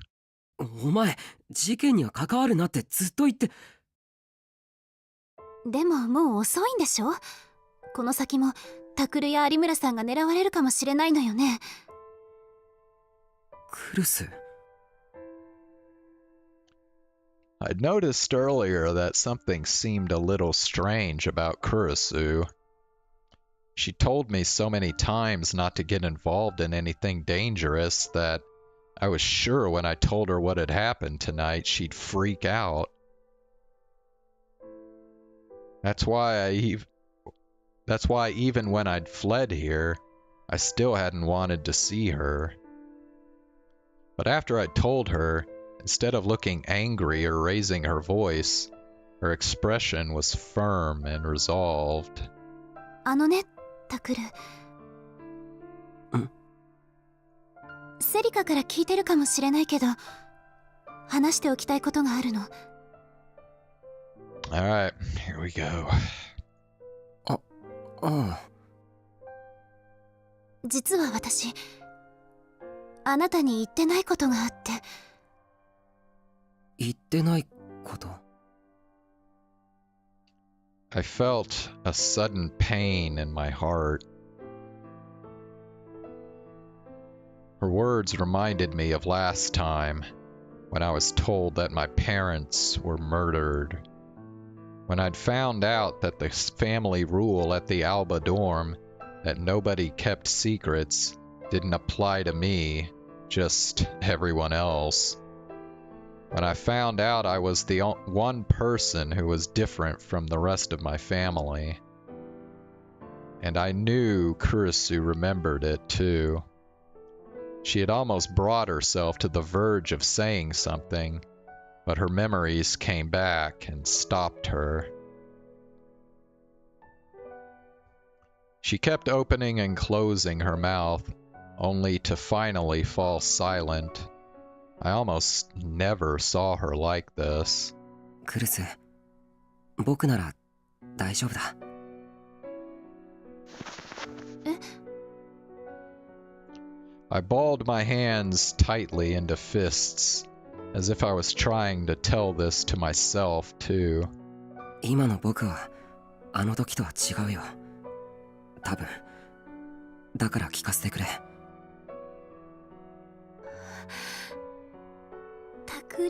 お前、事件には関わるなってずっと言って。でももう遅いんでしょ？この先もタクルや有村さんが狙われるかもしれないのよね。クルス。I'd noticed earlier that something seemed a little strange about Kurusu. She told me so many times not to get involved in anything dangerous that I was sure when I told her what had happened tonight, she'd freak out. That's why even when I'd fled here, I still hadn't wanted to see her. But after I told her, Instead of looking angry or raising her voice, her expression was firm and resolved. あのね、タクル。セリカから聞いてるかもしれないけど、話しておきたいことがあるの。Alright, here we go. ああ。実は私、あなたに言ってないことがあって。言ってないこと？ I felt a sudden pain in my heart. Her words reminded me of last time, when I was told that my parents were murdered. When I'd found out that the family rule at the Alba dorm, that nobody kept secrets, didn't apply to me, just everyone else. When I found out I was the one person who was different from the rest of my family. And I knew Kurusu remembered it too. She had almost brought herself to the verge of saying something, but her memories came back and stopped her. She kept opening and closing her mouth, only to finally fall silent. I almost never saw her like this. クルス、僕なら大丈夫だ。I balled my hands tightly into fists, as if I was trying to tell this to myself too. 今の僕はあの時とは違うよ。多分。だから聞かせてくれ。タクル。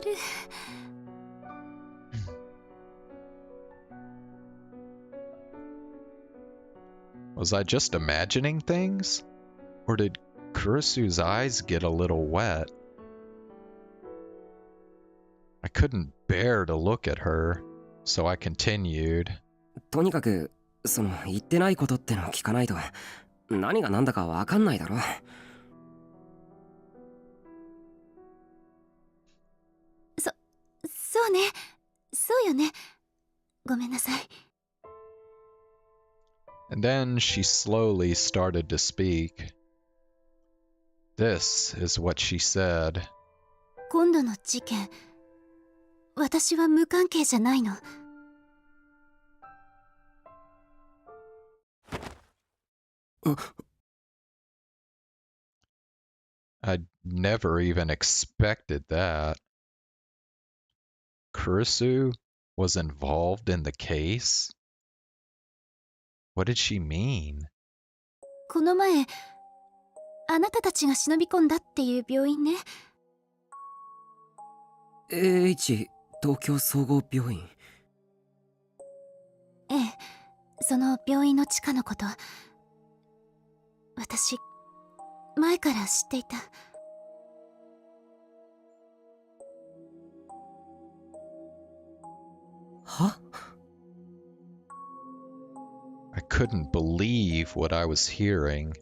Was I just imagining things? Or did Kurusu's eyes get a little wet? I couldn't bear to look at her, so I continued. とにかく、言ってないことってのを聞かないと、何が何だかわかんないだろ。そうね。そうよね。ごめんなさい。And then she slowly started to speak. This is what she said. 今度の事件、私は無関係じゃないの。I'd never even expected that. Kurusu was involved in the case? What did she mean? この前、あなたたちが忍び込んだっていう病院ね。AH 東京総合病院。ええ、その病院の地下のこと、私、前から知っていた。は？ I couldn't believe what I was hearing.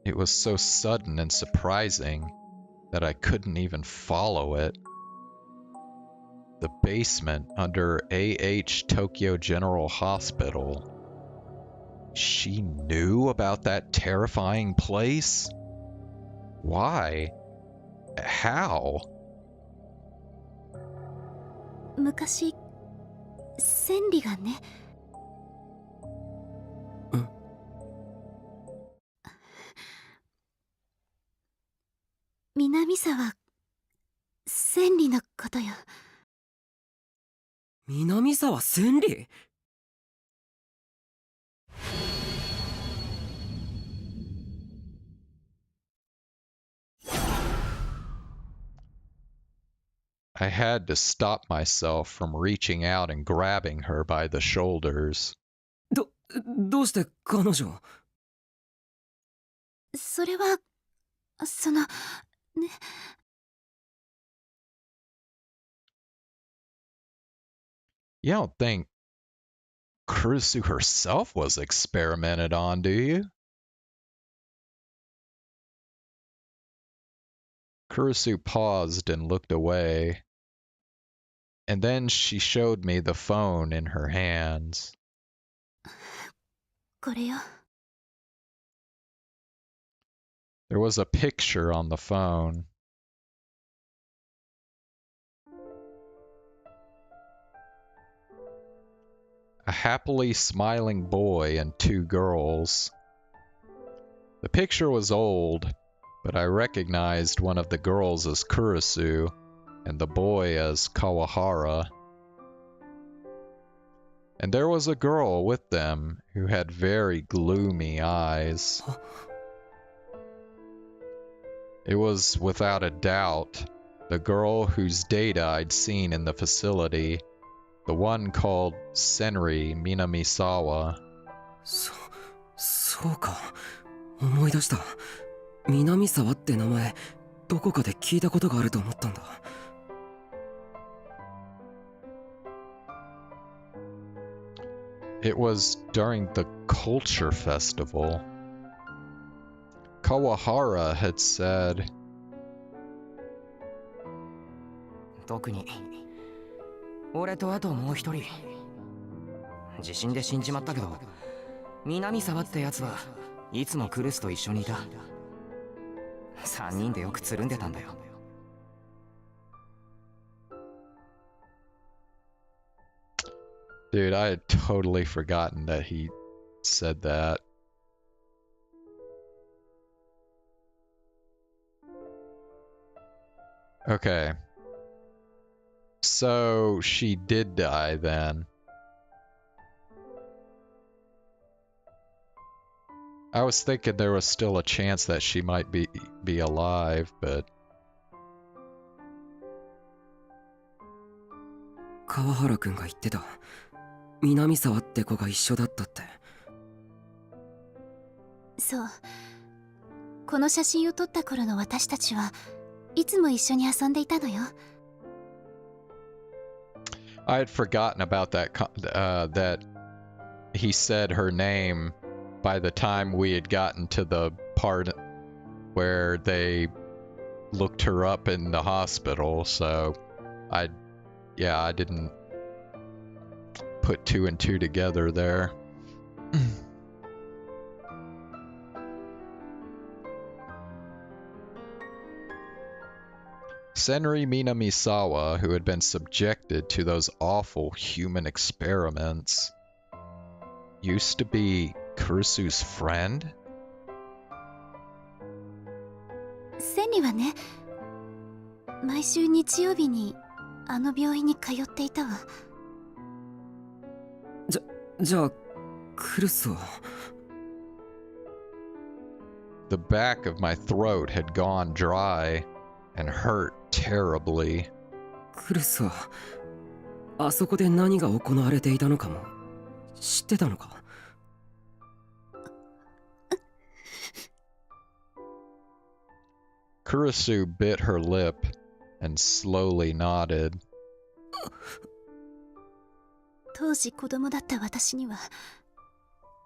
It was so sudden and surprising that I couldn't even follow it. The basement under AH Tokyo General Hospital. She knew about that terrifying place? Why? How? 昔、千里がね。南沢千里のことよ。南沢千里？ I had to stop myself from reaching out and grabbing her by the shoulders. どうして彼女？それは、ね。You don't think Kurusu herself was experimented on, do you? Kurusu paused and looked away. And then she showed me the phone in her hands. これよ。 There was a picture on the phone. A happily smiling boy and two girls. The picture was old, but I recognized one of the girls as Kurusu and the boy as Kawahara. And there was a girl with them who had very gloomy eyes. It was without a doubt the girl whose data I'd seen in the facility, the one called Senri Minamisawa. そうか。思い出した。南沢って名前、どこかで聞いたことがあると思ったんだ。It was during the culture festival. Kawahara had said, 特に俺とあともう一人地震で死んじまったけど南沢ってやつはいつもクルスと一緒にいた3人でよくつるんでたんだよ Dude, I had totally forgotten that he said that. Okay. So she did die then. I was thinking there was still a chance that she might be alive, but 川原くんが言ってた南沢って子が一緒だったって。そう。この写真を撮った頃の私たちはいつも一緒に遊んでいたのよ。I had forgotten about that that he said her name by the time we had gotten to the part where they looked her up in the hospital, so I didn't put two and two together there. Senri Minamisawa, who had been subjected to those awful human experiments, used to be Kurusu's friend? センリはね、毎週日曜日にあの病院に通っていたわ。じゃあ、クルスは The back of my throat had gone dry and hurt terribly. クルスはあそこで何が行われていたのかも知ってたのか Kurusu bit her lip and slowly nodded. 当時子供だった私には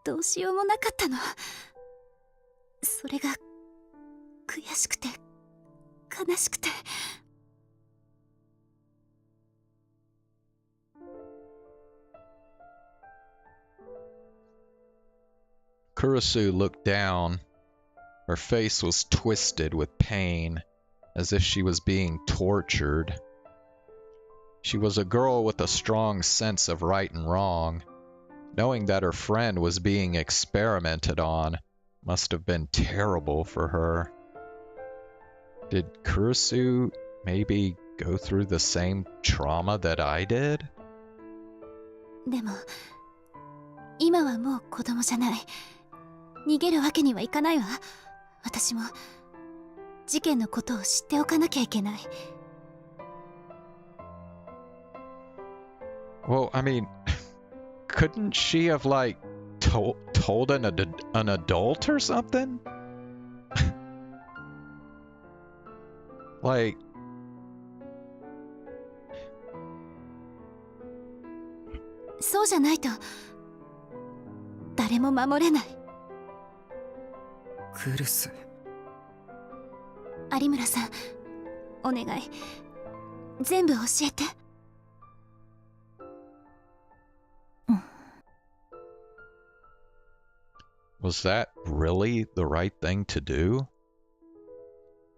どうしようもなかったの。それが悔しくて悲しくて。Kurusu looked down. Her face was twisted with pain, as if she was being tortured. She was a girl with a strong sense of right and wrong. Knowing that her friend was being experimented on must have been terrible for her. Did Kurusu maybe go through the same trauma that I did? でも、今はもう子供じゃない。逃げるわけにはいかないわ。私も事件のことを知っておかなきゃいけない。Well, I mean, couldn't she have like told an adult or something? Like, そうじゃないと誰も守れない。クルス有村さん、お願い、全部教えて。Was that really the right thing to do?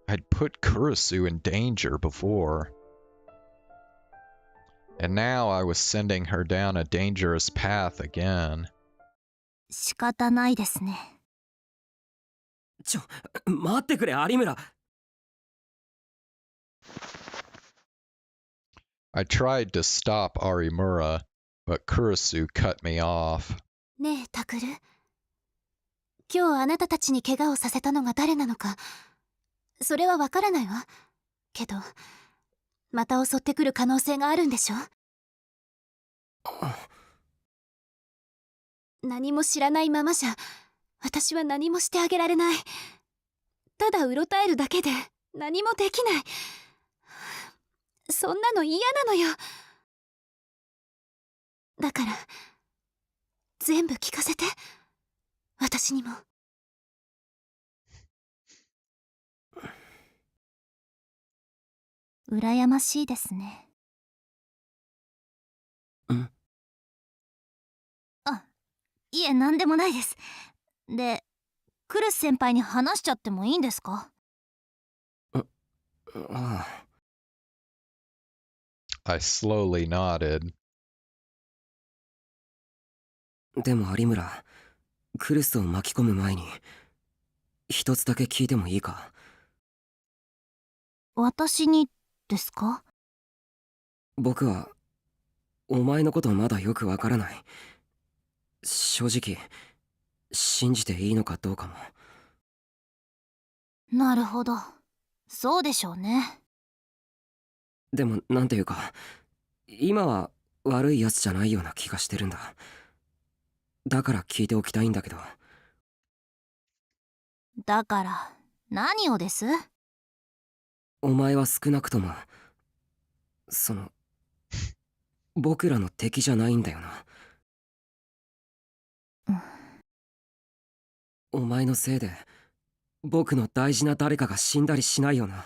I'd put Kurusu in danger before. And now I was sending her down a dangerous path again. 仕方ないですね。待ってくれ、有村。I tried to stop Arimura, but Kurusu cut me off. ねえ、タクル。今日あなたたちに怪我をさせたのが誰なのか、それはわからないわ。けど、また襲ってくる可能性があるんでしょ？何も知らないままじゃ、私は何もしてあげられない。ただうろたえるだけで何もできない。そんなの嫌なのよ。だから、全部聞かせて。私にも。羨ましいですね。あ、いえ、なんでもないです。で、クルス先輩に話しちゃってもいいんですか？I slowly nodded. でも有村、クルスを巻き込む前に一つだけ聞いてもいいか？私にですか？僕はお前のことまだよくわからない。正直信じていいのかどうかも。なるほど、そうでしょうね。でもなんていうか、今は悪いやつじゃないような気がしてるんだ。だから聞いておきたいんだけど。だから何をです？お前は少なくとも僕らの敵じゃないんだよな。お前のせいで僕の大事な誰かが死んだりしないよな。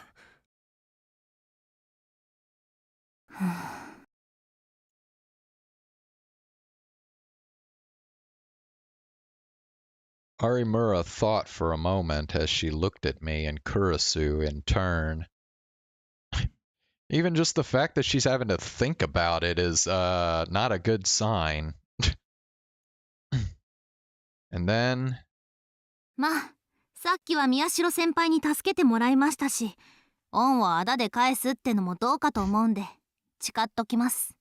Arimura thought for a moment as she looked at me and Kurusu in turn. Even just the fact that she's having to think about it is not a good sign. And then... まあ、さっきは宮代先輩に助けてもらいましたし、恩をあだで返すってのもどうかと思うんで、誓っときます。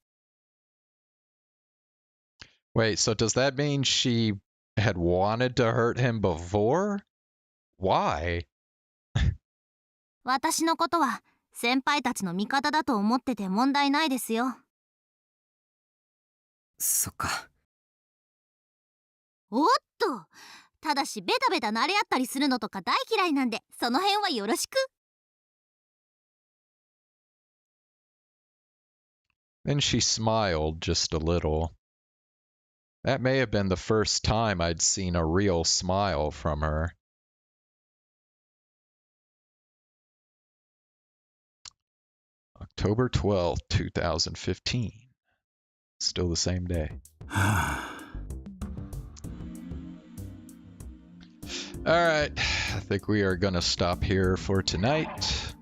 Wait, so does that mean she had wanted to hurt him before? Why? 私のことは先輩たちの味方だと思ってて問題ないですよ。そっか。おっと、ただしベタベタ慣れ合ったりするのとか大嫌いなんで、その辺はよろしく。Then she smiled just a little. That may have been the first time I'd seen a real smile from her. October 12th, 2015. Still the same day. Alright, I think we are gonna stop here for tonight.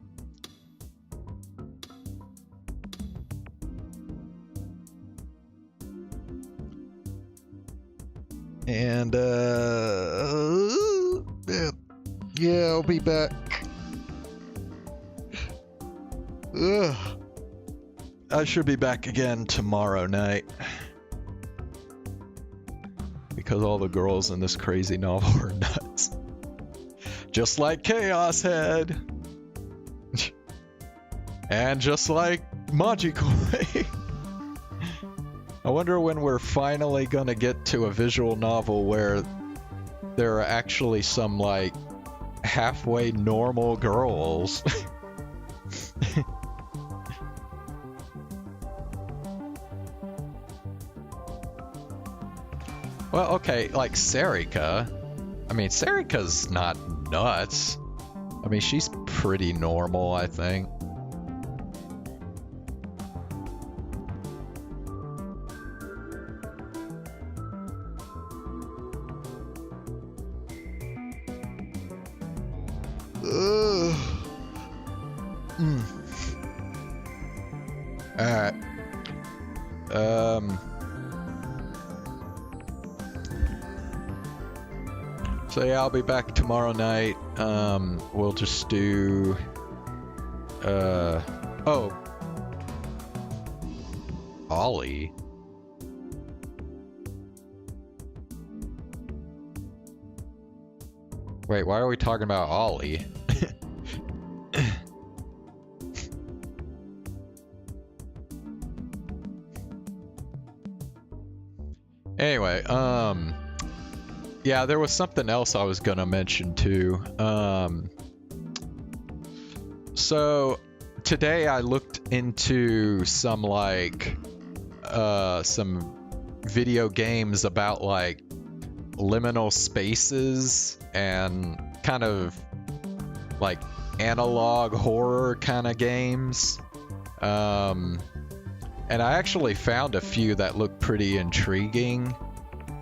And, yeah, I'll be back. Ugh. I should be back again tomorrow night. Because all the girls in this crazy novel are nuts. Just like Chaos Head. And just like Magikoi. I wonder when we're finally gonna get to a visual novel where there are actually some, like, halfway normal girls. Well, okay, like Sarika. I mean, Sarika's not nuts. I mean, she's pretty normal, I think. Alright. So yeah, I'll be back tomorrow night. We'll just do oh, Ollie. Wait, why are we talking about Ollie? Anyway, yeah, there was something else I was gonna mention too. So today I looked into some some video games about like liminal spaces and kind of like analog horror kind of games. And I actually found a few that looked pretty intriguing.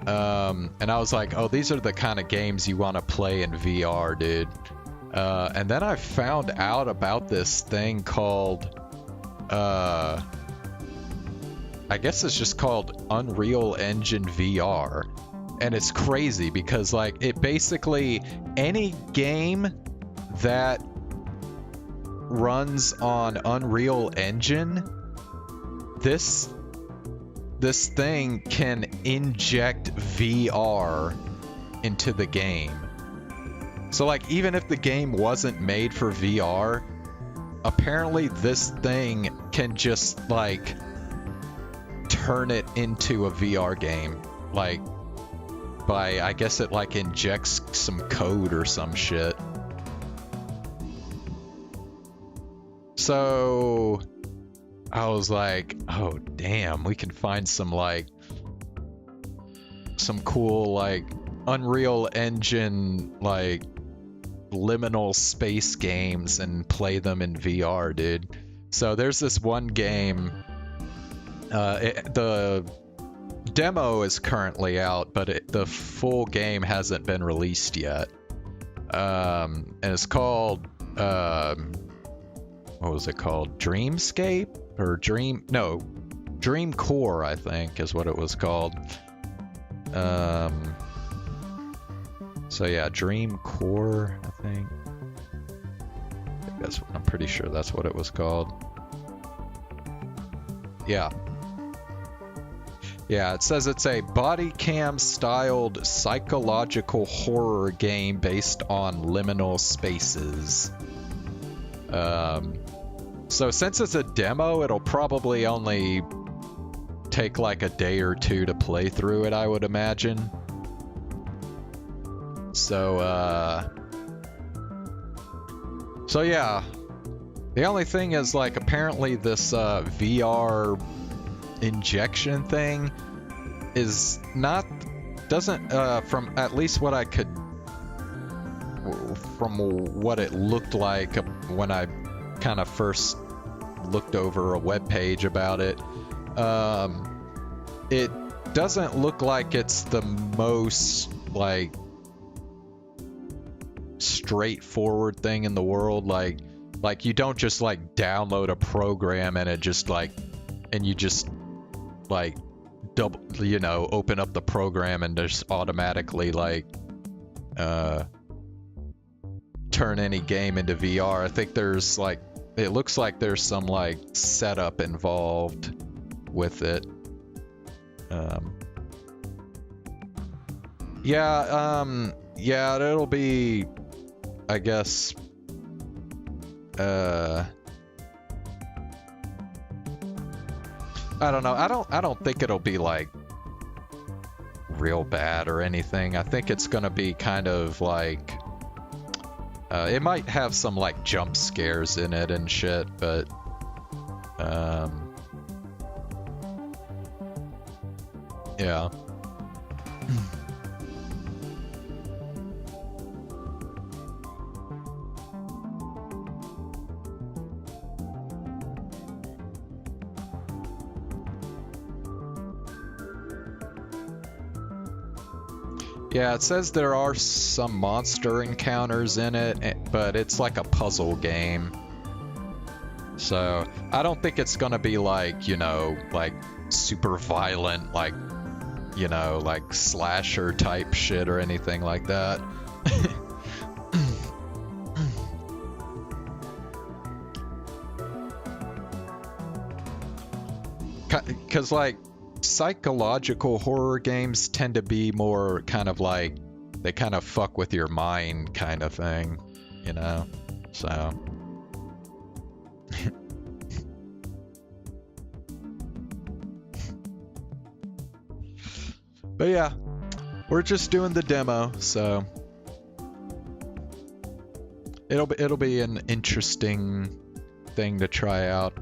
And I was like, oh, these are the kind of games you want to play in VR, dude. And then I found out about this thing called, I guess it's just called Unreal Engine VR. And it's crazy because like it basically, any game that runs on Unreal Engine, this thing can inject VR into the game. So like even if the game wasn't made for VR, apparently this thing can just like turn it into a VR game. Like by, I guess it like injects some code or some shit. So I was like, oh damn, we can find some like some cool like Unreal Engine like liminal space games and play them in VR, dude. So there's this one game, the demo is currently out, but the full game hasn't been released yet. And it's called, what was it called? Dreamscape? Or Dream Core, I think is what it was called. So yeah, Dream Core, I think. I'm pretty sure that's what it was called. Yeah. Yeah, it says it's a body cam styled psychological horror game based on liminal spaces. So since it's a demo, it'll probably only take like a day or two to play through it, I would imagine. So yeah. The only thing is like apparently this VR injection thing is doesn't from at least what I could, from what it looked like when I kind of first looked over a web page about it, it doesn't look like it's the most like straightforward thing in the world. Like you don't just like download a program and it just like, and you just like open up the program and just automatically like turn any game into VR. I think there's like, it looks like there's some like setup involved with it. Yeah, it'll be, I guess, I don't know. I don't think it'll be like real bad or anything. I think it's gonna be kind of like, it might have some like jump scares in it and shit, but yeah. Yeah, it says there are some monster encounters in it, but it's like a puzzle game. So, I don't think it's gonna be like, you know, like super violent, like, you know, like slasher type shit or anything like that. Because, like, psychological horror games tend to be more kind of like, they kind of fuck with your mind kind of thing, you know? So. But yeah, we're just doing the demo, so it'll be an interesting thing to try out.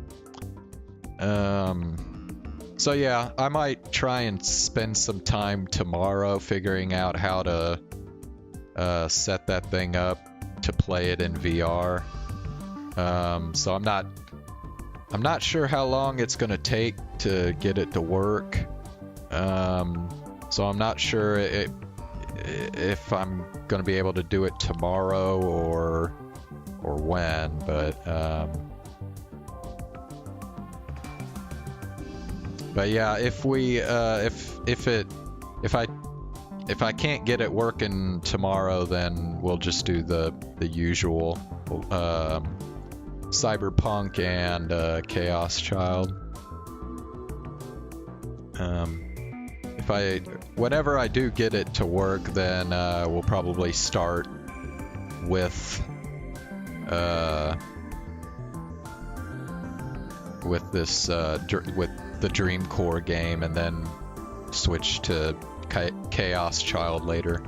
So yeah, I might try and spend some time tomorrow figuring out how to set that thing up to play it in VR. So I'm not sure how long it's gonna take to get it to work. So I'm not sure if I'm gonna be able to do it tomorrow or when, but yeah, if I can't get it working tomorrow, then we'll just do the usual Cyberpunk and Chaos Child. Whenever I do get it to work, then we'll probably start with this with the Dream Core game, and then switch to Chaos Child later.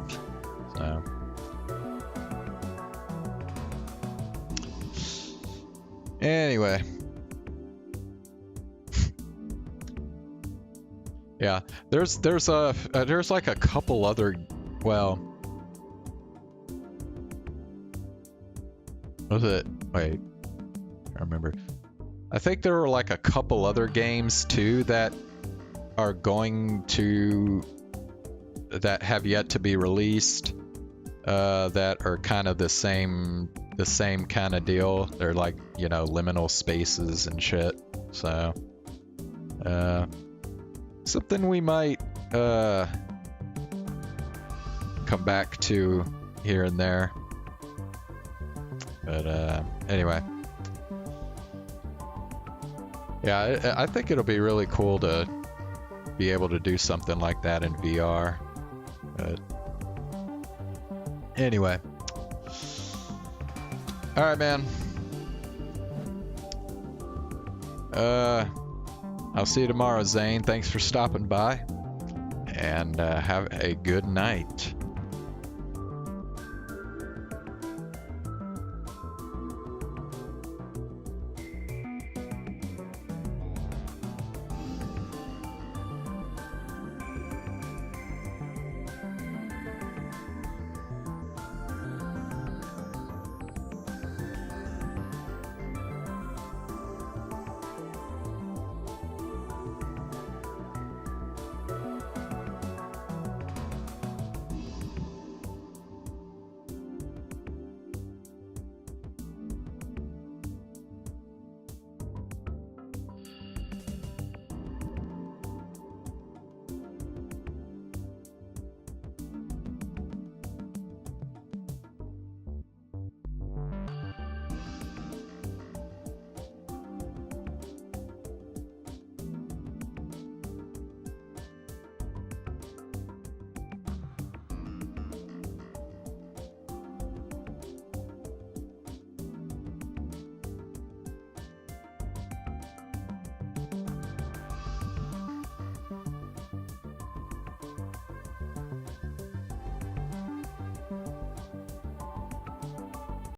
So. Anyway. Yeah, there's like a couple other, well, what was it? Wait, I remember. I think there were like a couple other games too that are that have yet to be released, that are kind of the same kind of deal. They're like, you know, liminal spaces and shit. So, something we might come back to here and there. But anyway. Yeah, I think it'll be really cool to be able to do something like that in VR. But anyway. Alright, man. I'll see you tomorrow, Zane. Thanks for stopping by. And have a good night.